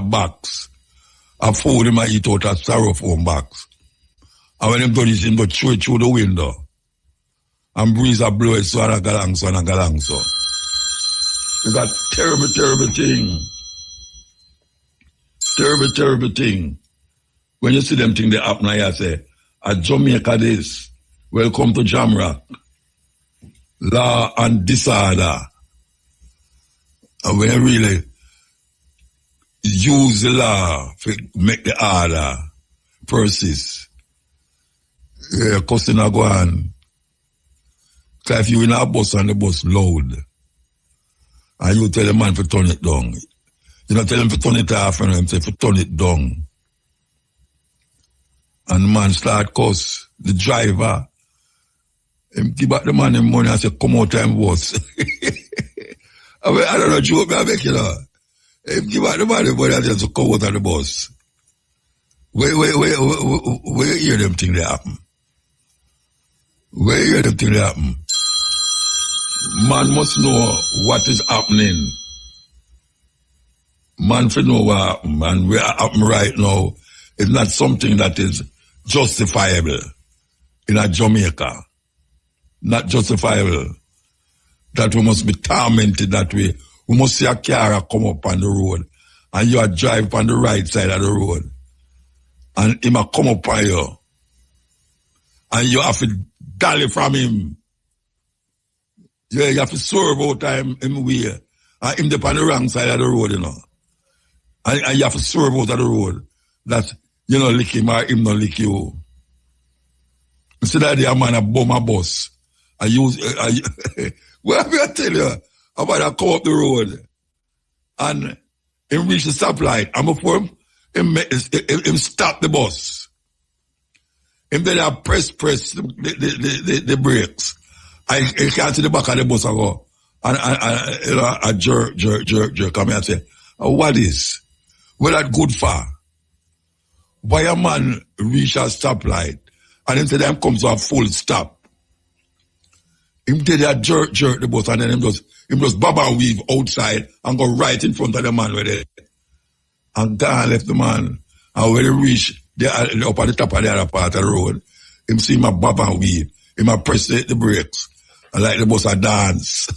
box, a food him and eat out a styrofoam box. And when him do this, him go throw it through the window. And breeze a blow it so and a galang so. It's a terrible, terrible thing. Terrible thing. When you see them thing they happen, I say, at Jamaica this, welcome to Jamrock. Law and disorder. And when you really use the law to make the order persist, cussing a go on. So if you in a bus and the bus loud, and you tell the man to turn it down, you don't tell him to turn it off and him say to turn it down. And the man start cuss, the driver, him give back the man him money and say, come out time bus. I don't know, joke me I make, you know. Him give back the man him money and say, come out of the bus. Where you hear them things they happen? Where you hear them things they happen? Man must know what is happening. Man should know what happened. And where happen right now is not something that is justifiable in a Jamaica. Not justifiable. That we must be tormented that way. We must see a car come up on the road and you are drive on the right side of the road. And him a come up on you. And you have to dally from him. Yeah, you have to swerve out time him way. And him dep on the wrong side of the road, you know. And you have to swerve out of the road. That you know lick him or him not lick you. Instead of the man a bum a bus. I use well I tell you about to come up the road and him reach the stoplight and before him stop the bus. Him then I press the brakes. I can't see the back of the bus I go. And you know, I jerk come here and say, what is? What that good for? Why a man reach a stoplight and him say them comes to a full stop? Him take that jerk the bus and then him just bob and weave outside and go right in front of the man with it. And gone left the man. And when he reach up at the top of the other part of the road, him see him a bob and weave. Him a press the brakes. And like the bus a dance.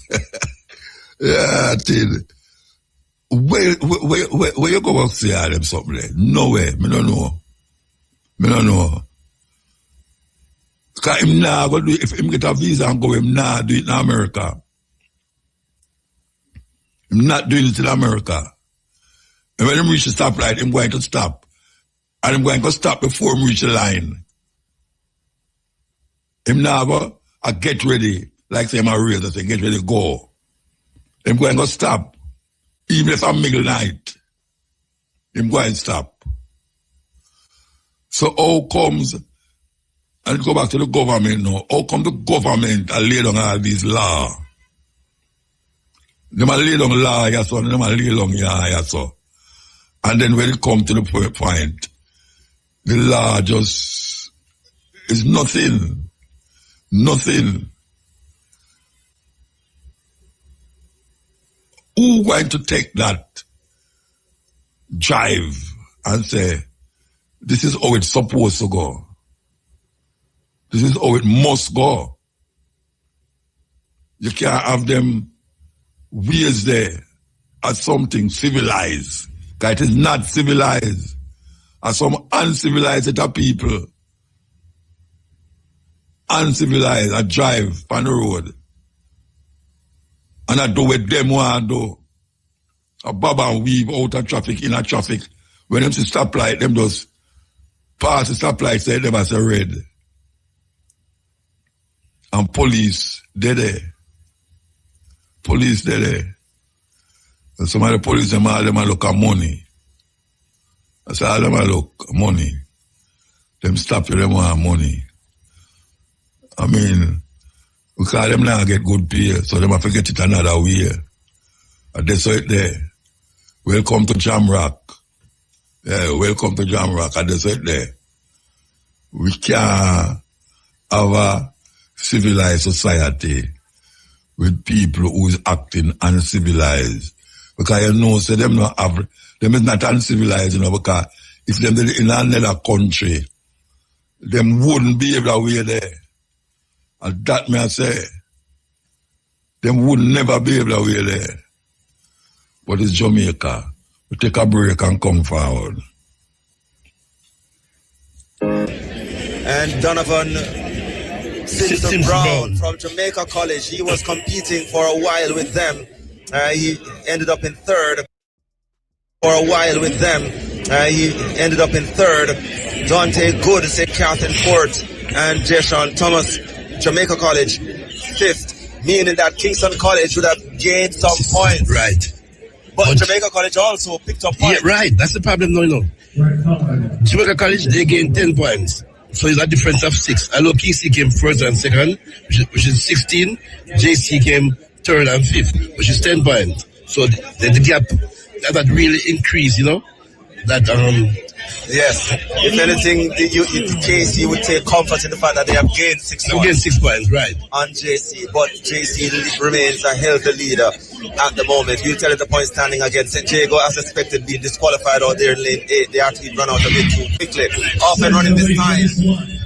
Yeah, I tell you. Where you go out see all them something there? No way. Me don't know. Because him nah go do it. If him get a visa and go, him nah do it in America. Him not doing it in America. And when him reach the stoplight, him going to stop. And I'm going to stop before him reach the line. Him now I get ready, like say my race, I say get ready, go. I'm going to stop. Even if I'm middle night, I'm going to stop. So how comes, and go back to the government now, how come the government lay down all these laws? They might lay down law, yes, so they might lay down yes, so. And then when it comes to the point, the law just is nothing. Nothing. Who going to take that drive and say, this is how it's supposed to go? This is how it must go. You can't have them ways there as something civilized. Because it is not civilized. As some uncivilized set of people. Uncivilized, I drive on the road. And I do what them want to do. I bob and weave out of traffic, in a traffic. When them see stoplight, them just pass the stoplight, say them as a red. And police, they're there. Police, they're there. And some of the police, them all them look at money. I say, all them look money. Them stop you, them want money. I mean, because them now get good pay, so them have to get it another way. And that's it there. Welcome to Jamrock. Yeah, welcome to Jamrock. And that's it there. We can't have a civilized society with people who's acting uncivilized. Because you know, so them not have, them is not uncivilized, you know, because if them in another country, them wouldn't be able to way there. And that may I say, them would never be able to way there. But it's Jamaica. We take a break and come forward. And Donovan Simpson Brown from Jamaica College, he was competing for a while with them. He ended up in third. He ended up in third. Dante Good, St. Catherine fourth, and Jason Thomas, Jamaica College fifth, meaning that Kingston College would have gained some points. Right. But Jamaica College also picked up points. Yeah, right. That's the problem now. Jamaica College, they gained 10 points. So it's a difference of 6. I know KC came first and second, which is 16. JC came third and fifth, which is 10 points. So the gap that really increased, you know. That Yes. If anything, in case you would take comfort in the fact that they have gained 6 points. Gained 6 points, right. On JC, but JC remains a healthy leader at the moment. We'll tell you the point standing against St. Jago, as expected, being disqualified out there in lane 8. The athlete run out a bit too quickly. Off and running this time.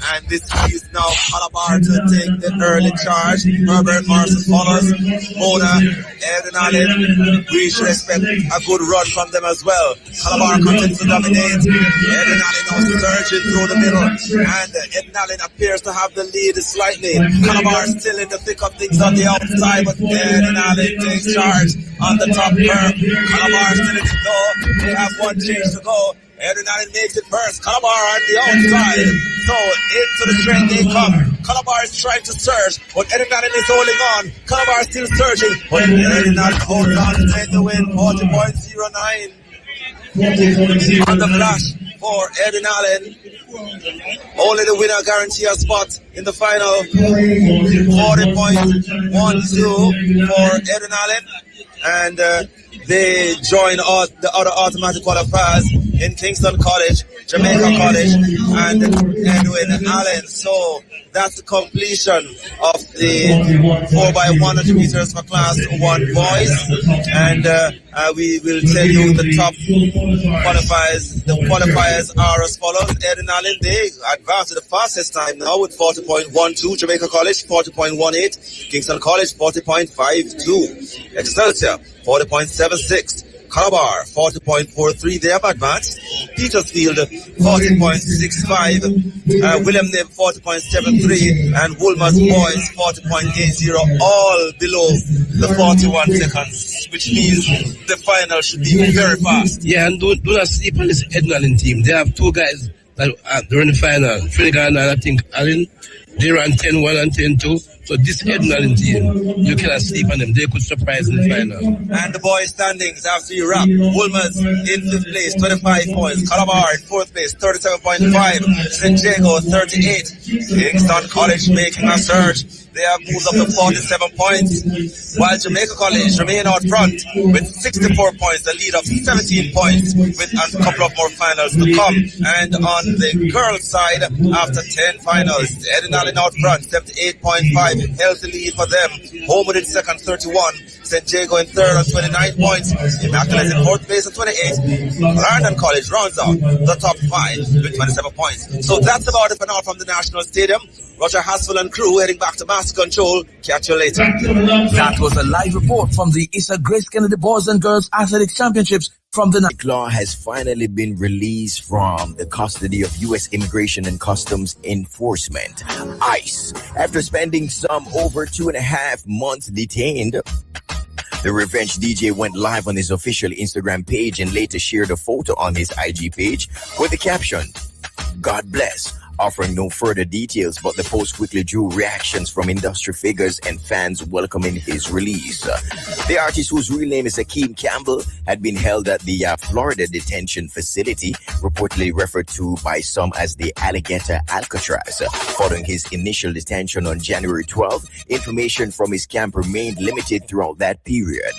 And this is now Calabar to take the early charge. Herbert Morrison follows. Mona, Eden Allen. We should expect a good run from them as well. Calabar continues to dominate. Eden Allen now surging through the middle. And Eden Allen appears to have the lead slightly. Calabar still in the thick of things on the outside, but Eden Allen takes charge on the top curve. Calabar still in it though. They have one change to go. Eden Allen makes it first. Calabar on the outside. So into the straight they come. Calabar is trying to surge, but Eden Allen is holding on. Calabar is still surging, but Eden Allen holds on to take the win. 40.09 on the flash for Eden Allen. Only the winner guarantee a spot in the final. 40.12 for Eden Allen. And they join the other automatic qualifiers in Kingston College, Jamaica College, and Edwin Allen. So that's the completion of the 4x100 meters for class 1 boys. And we will tell you the top qualifiers. The qualifiers are as follows. Eden Allen, they advance to the fastest time now with 40.12. Jamaica College, 40.18. Kingston College, 40.52. Excelsior, 40.76. Calabar, 40.43. They have advanced. Petersfield 40.65, William Nib 40.73, and Woolmer's Boys 40.80, all below the 41 seconds, which means the final should be very fast. Yeah, and do not sleep on this Ednalin team. They have two guys that during the final, Finnegan and I think Allen. They ran 10-1 and 10-2. So this Ednalin team, you cannot sleep on them. They could surprise in the final. And the boys' standings after you wrap. Woolmer's in 5th place, 25 points. Calabar in 4th place, 37.5. St. Jago, 38. Kingston College making a surge. They have moved up to 47 points, while Jamaica College remain out front with 64 points, the lead of 17 points, with a couple of more finals to come. And on the girls' side, after 10 finals, Edinburgh out front, 78.5, healthy lead for them. Homewood in second, 31. St. Jago in third on 29 points. Immaculate in fourth place at 28. London College rounds out the top 5 with 27 points. So that's about it for now from the National Stadium. Roger Hassel and crew heading back to Mass Control. Catch you later. That was a live report from the Issa Grace Kennedy Boys and Girls Athletics Championships from the Law has finally been released from the custody of U.S. Immigration and Customs Enforcement, ICE, after spending some over 2.5 months detained. The Revenge DJ went live on his official Instagram page and later shared a photo on his IG page with the caption, "God bless," offering no further details, but the post quickly drew reactions from industry figures and fans welcoming his release. The artist, whose real name is Akeem Campbell, had been held at the Florida detention facility, reportedly referred to by some as the Alligator Alcatraz. Following his initial detention on January 12th, information from his camp remained limited throughout that period.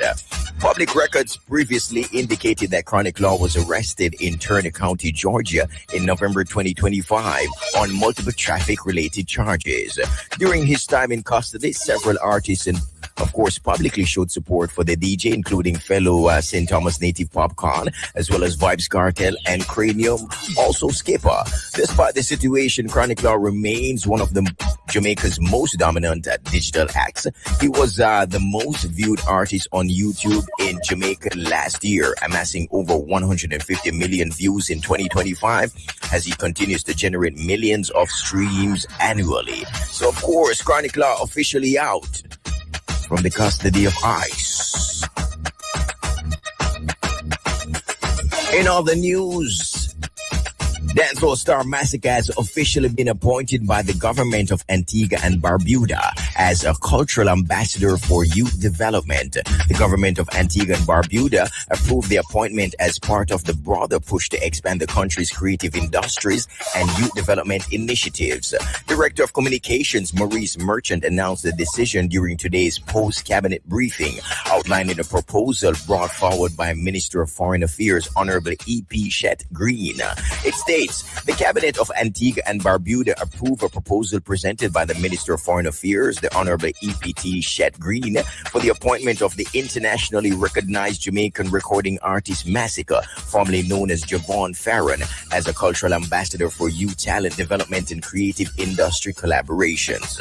Public records previously indicated that Chronic Law was arrested in Turner County, Georgia in November 2025 on multiple traffic-related charges. During his time in custody, several artists and, of course, publicly showed support for the DJ, including fellow St. Thomas native Popcorn, as well as Vibes Cartel and Cranium, also Skipper. Despite the situation, Chronic Law remains one of Jamaica's most dominant digital acts. He was the most viewed artist on YouTube in Jamaica last year, amassing over 150 million views in 2025 as he continues to generate millions of streams annually. So, of course, Chronic Law officially out from the custody of ICE. In other news, dancehall star Massacre has officially been appointed by the government of Antigua and Barbuda as a cultural ambassador for youth development. The government of Antigua and Barbuda approved the appointment as part of the broader push to expand the country's creative industries and youth development initiatives. Director of Communications Maurice Merchant announced the decision during today's post-cabinet briefing, outlining a proposal brought forward by Minister of Foreign Affairs Honorable E.P. Shet Green. It states, the Cabinet of Antigua and Barbuda approved a proposal presented by the Minister of Foreign Affairs, the Honorable E.P.T. Shet Green, for the appointment of the internationally recognized Jamaican recording artist Massacre, formerly known as Javon Farron, as a cultural ambassador for youth talent development and creative industry collaborations.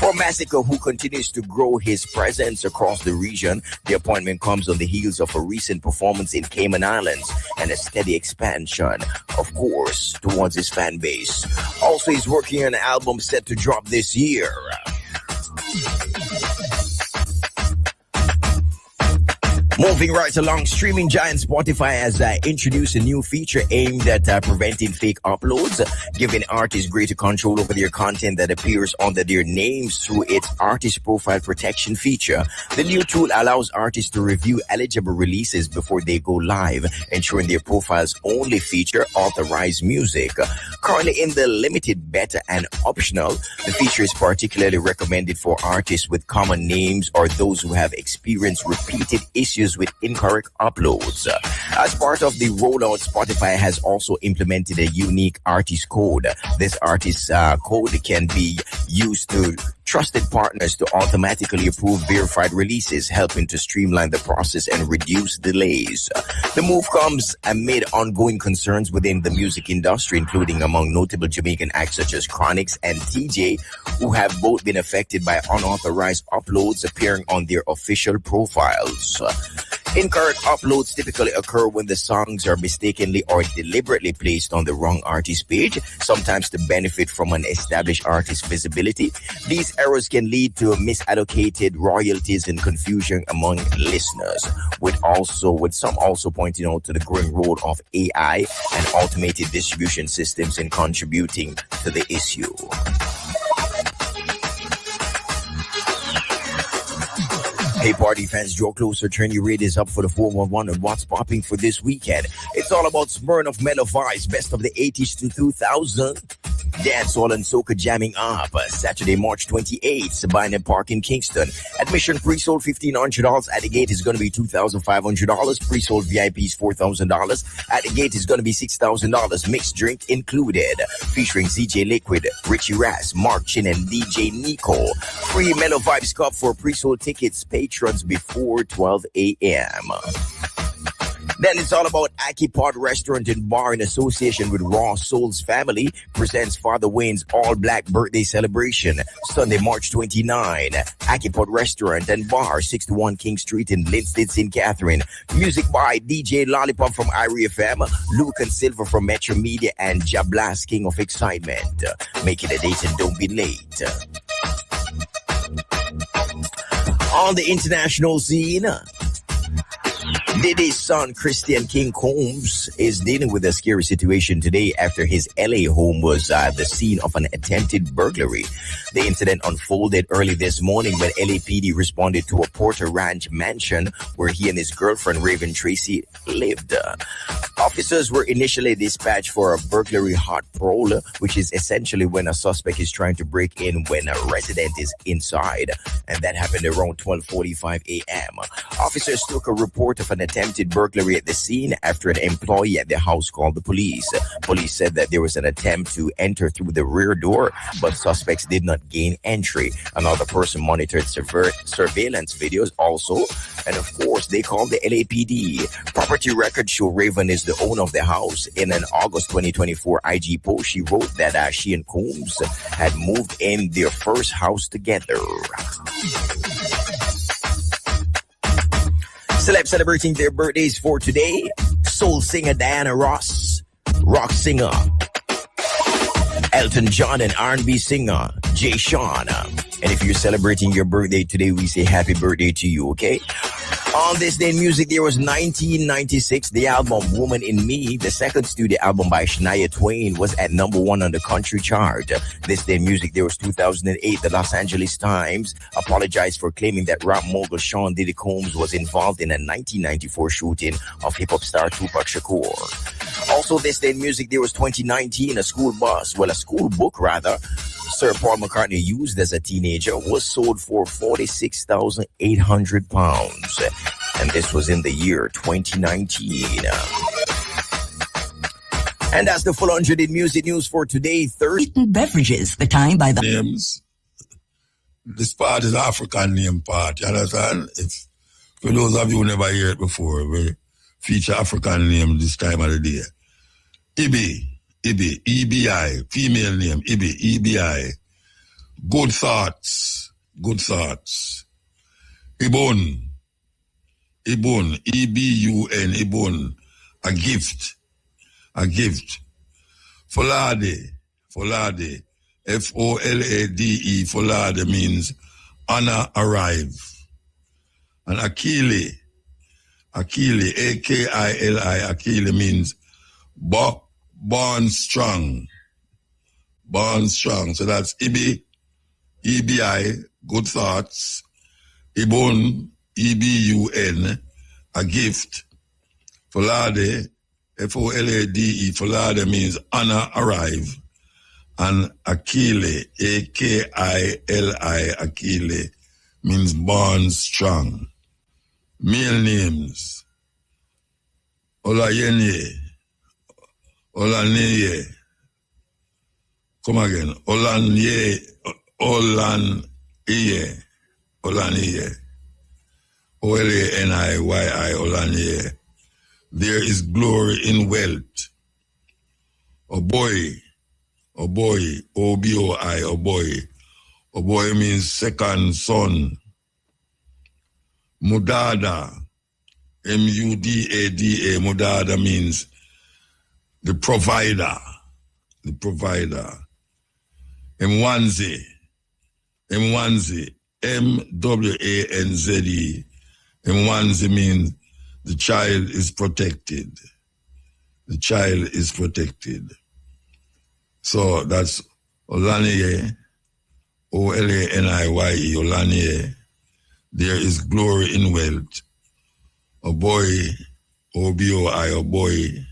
For Massacre, who continues to grow his presence across the region, the appointment comes on the heels of a recent performance in Cayman Islands and a steady expansion, of course, towards his fan base. Also, he's working on an album set to drop this year. Moving right along, streaming giant Spotify has introduced a new feature aimed at preventing fake uploads, giving artists greater control over their content that appears under their names through its artist profile protection feature. The new tool allows artists to review eligible releases before they go live, ensuring their profiles only feature authorized music. Currently in the limited beta and optional, the feature is particularly recommended for artists with common names or those who have experienced repeated issues with incorrect uploads. As part of the rollout, Spotify has also implemented a unique artist code. This artist code can be used to trusted partners to automatically approve verified releases, helping to streamline the process and reduce delays. The move comes amid ongoing concerns within the music industry, including among notable Jamaican acts such as Chronix and TJ, who have both been affected by unauthorized uploads appearing on their official profiles. Incorrect uploads typically occur when the songs are mistakenly or deliberately placed on the wrong artist page, sometimes to benefit from an established artist's visibility. These errors can lead to misallocated royalties and confusion among listeners, with some also pointing out to the growing role of AI and automated distribution systems in contributing to the issue. Hey, party fans, draw closer, turn your radios up for the 411 and what's popping for this weekend. It's all about Smirnoff Mellow Vibes, best of the 80s to 2000. Dancehall and soca jamming up. Saturday, March 28th, Sabina Park in Kingston. Admission pre-sold $1,500. At the gate is going to be $2,500. Pre-sold VIPs $4,000. At the gate is going to be $6,000. Mixed drink included. Featuring CJ Liquid, Richie Ras, Mark Chin, and DJ Nico. Free Mellow Vibes Cup for pre-sold tickets. Patrons before 12 a.m. Then it's all about Akipod Restaurant and Bar in association with Raw Souls Family presents Father Wayne's All Black Birthday Celebration Sunday, March 29. Akipod Restaurant and Bar, 61 King Street in Linstead, St. Catherine. Music by DJ Lollipop from Irie FM, Luke and Silver from Metro Media, and Jablas King of Excitement. Make it a date and don't be late. On the international scene, Diddy's son, Christian King Combs, is dealing with a scary situation today after his LA home was the scene of an attempted burglary. The incident unfolded early this morning when LAPD responded to a Porter Ranch mansion where he and his girlfriend, Raven Tracy, lived. Officers were initially dispatched for a burglary hot prowl, which is essentially when a suspect is trying to break in when a resident is inside. And that happened around 12:45 a.m. Officers took a report of an attempted burglary at the scene after an employee at the house called the police. Police said that there was an attempt to enter through the rear door, but suspects did not gain entry. Another person monitored surveillance videos also, and of course, they called the LAPD. Property records show Raven is the owner of the house. In an August 2024 IG post, she wrote that she and Combs had moved in their first house together. Celebs celebrating their birthdays for today: soul singer Diana Ross, rock singer Elton John, and R&B singer Jay Sean. And if you're celebrating your birthday today, we say happy birthday to you, okay? On this day in music, there was 1996, the album Woman in Me, the second studio album by Shania Twain, was at #1 on the country chart. This day in music, there was 2008, the Los Angeles Times apologized for claiming that rap mogul Sean Diddy Combs was involved in a 1994 shooting of hip-hop star Tupac Shakur. Also this day in music, there was 2019, a school book rather, Sir Paul McCartney used as a teenager, was sold for £46,800. And this was in the year 2019. And that's the full 100 in music news for today, Thursday. Beverages, the time by the names. This part is African name part, you understand? It's, for those of you who never heard it before, we feature African name this time of the day. Ibi, EBI, female name, Ibi, EBI. Good thoughts. Ibun, EBUN, Ibun, a gift. Folade, Folade, Folade means honor arrive. And Akili, Akili, Akili means born strong. So that's Ibi, EBI, good thoughts. Ibun, EBUN, a gift. Folade, FOLADE, Folade means honor arrive. And Akile, AKILI, Akile means born strong. Male names: Olayenye, Olaneye. Come again. Olanye, Olaniye. OLANIYI, Olaniye. There is glory in wealth. Oboy, OBOI, Oboy. Oboy means second son. Mudada, M-U-D-A-D-A, Mudada means the provider. The provider. Mwanze, M-W-A-N-Z-E. Mwanze means the child is protected. The child is protected. So that's Olaniye, O-L-A-N-I-Y-E, Olaniye. There is glory in wealth. A boy, O-B-O-I, a boy.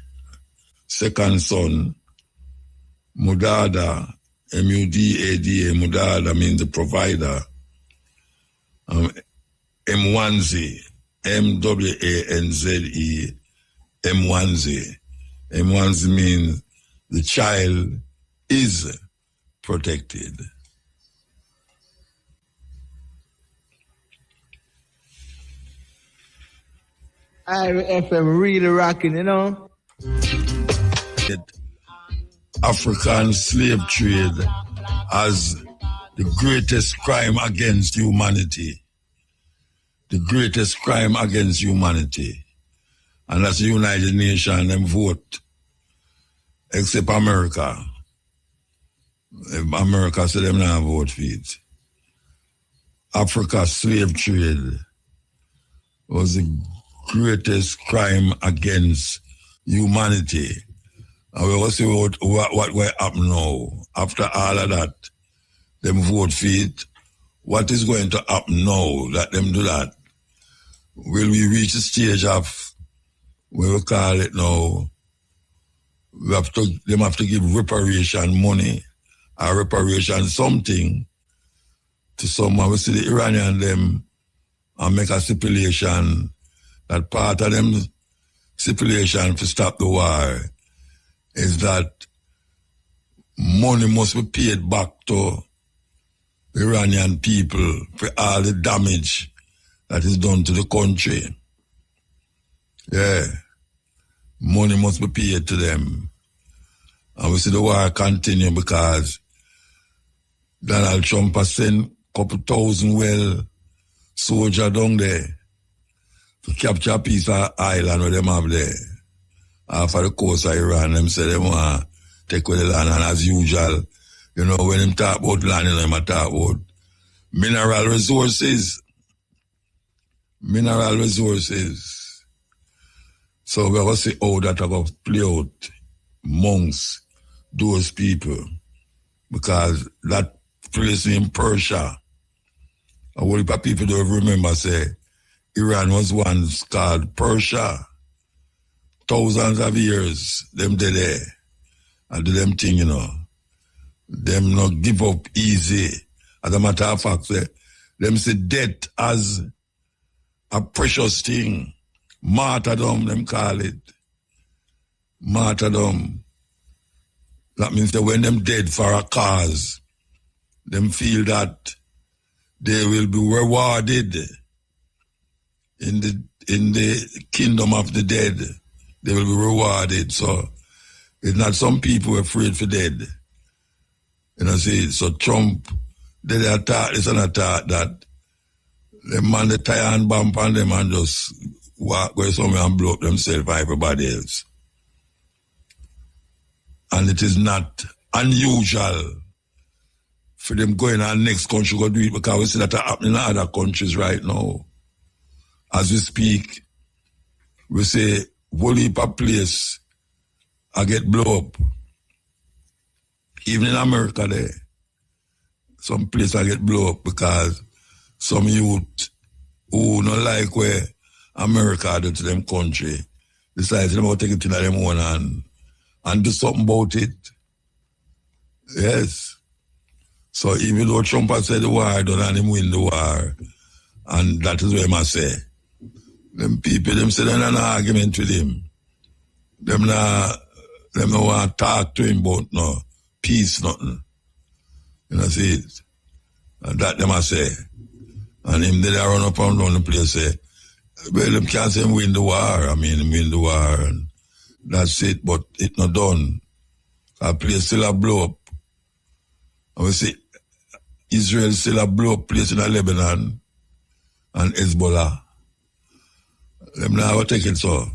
Second son, Mudada, M-U-D-A-D-A, Mudada means the provider. Mwanze, M-W-A-N-Z-E, Mwanze. Mwanze means the child is protected. FM really rocking, you know. African slave trade as the greatest crime against humanity. The greatest crime against humanity. And that's the United Nations, them vote. Except America. America said them not vote for it. Africa's slave trade was the greatest crime against humanity. And we will see what will happen now. After all of that, them vote for it. What is going to happen now that them do that? Will we reach the stage of, we will call it now, them have to give reparation money or reparation something to someone. We see the Iranian them and make a stipulation that part of them stipulation to stop the war is that money must be paid back to the Iranian people for all the damage that is done to the country. Yeah. Money must be paid to them. And we see the war continue because Donald Trump has sent a couple thousand soldiers down there to capture a piece of island where them have there. Off of the coast of Iran, them say they want to take away the land, and as usual, you know, when them talk about land, you know, them talk about mineral resources. Mineral resources. So we're going to see how that are going to play out amongst those people. Because that place in Persia, a whole heap of people don't remember, say, Iran was once called Persia. Thousands of years, them did there. And do them thing, you know. Them not give up easy. As a matter of fact, them say death as a precious thing. Martyrdom, them call it. Martyrdom. That means that when them dead for a cause, them feel that they will be rewarded in the kingdom of the dead. They will be rewarded. So it's not some people afraid for dead. You know, see, so Trump, they attack this and attack that. The man, they tie and bump on them and just walk where somewhere and blow up themselves and everybody else. And it is not unusual for them going on next country go do it, because we see that happening in other countries right now. As we speak, we say, whole heap of place I get blow up. Even in America there, some place I get blow up because some youth who don't like where America do to them country decides them to take it to them own and do something about it. Yes. So even though Trump has said the war done and him win the war, and that is what I must say. Them people, them say they're not an argument with him. Them not want to talk to him about no peace, nothing. You know, see it? And that them I say. And him they run up and down the place say, well, them can't say him win the war. I mean, him win the war and that's it, but it not done. Our place still a blow up. And we see Israel still a blow up place in Lebanon and Hezbollah. Them now take it so.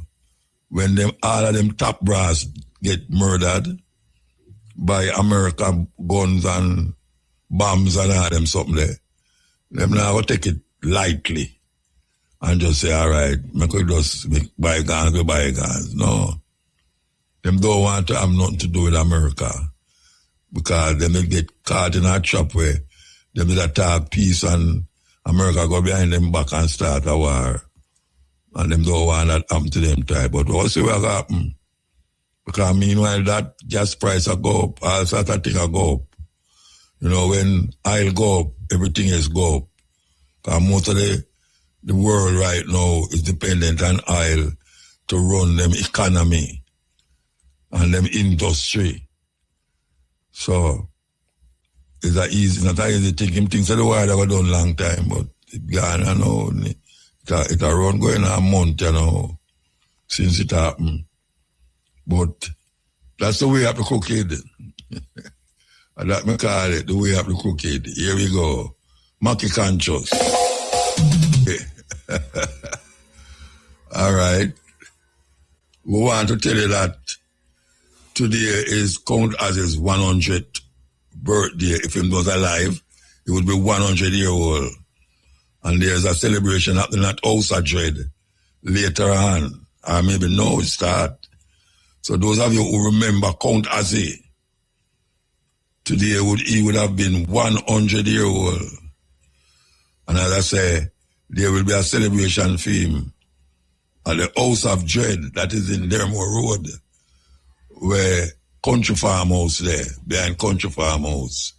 When them all of them top brass get murdered by American guns and bombs and all them something there, them now take it lightly and just say, all right, I could just make bygones with bygones. No. Them don't want to have nothing to do with America because them will get caught in a trap where them will attack peace and America go behind them back and start a war. And them don't want that happen to them type. But we'll see what happen. Because meanwhile that gas price will go up, all sorts of things will go up. You know, when oil go up, everything else go up. Because most of the world right now is dependent on oil to run them economy and them industry. So it's not an easy thing. Him thinks that the war that was done long time, but it gone, you know. It a run going a month, you know, since it happened. But that's the way of the cook it. And that me call it the way of the cook it. Here we go. Mackie conscious. All right. We want to tell you that today is count as his 100th birthday. If he was alive, he would be 100-year-old. And there's a celebration happening at House of Dread later on, or maybe now it start. So those of you who remember Count Azzy, today he would have been 100-year-old. And as I say, there will be a celebration for him at the House of Dread that is in Dermore Road, where Country Farmhouse there, behind Country Farmhouse.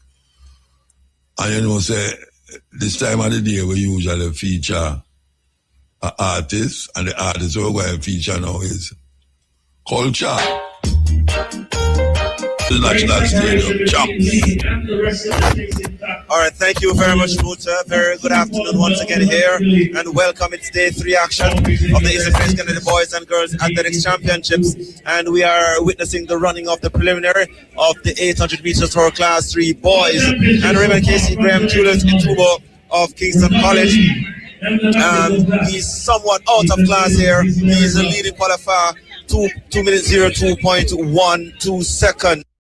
And you know, say, this time of the day we usually feature an artist, and the artist we're going to feature now is Culture. The National Stadium champs. All right, thank you very much, Muta. Very good afternoon once again here, and welcome. It's day 3 action of the East Grace Kennedy Boys and Girls Athletics Championships, and we are witnessing the running of the preliminary of the 800 meters for Class 3 boys. And Raymond Casey Graham Julius Itubo of Kingston College. He's somewhat out of class here. He is a leading qualifier, 2 minutes 02.12 seconds.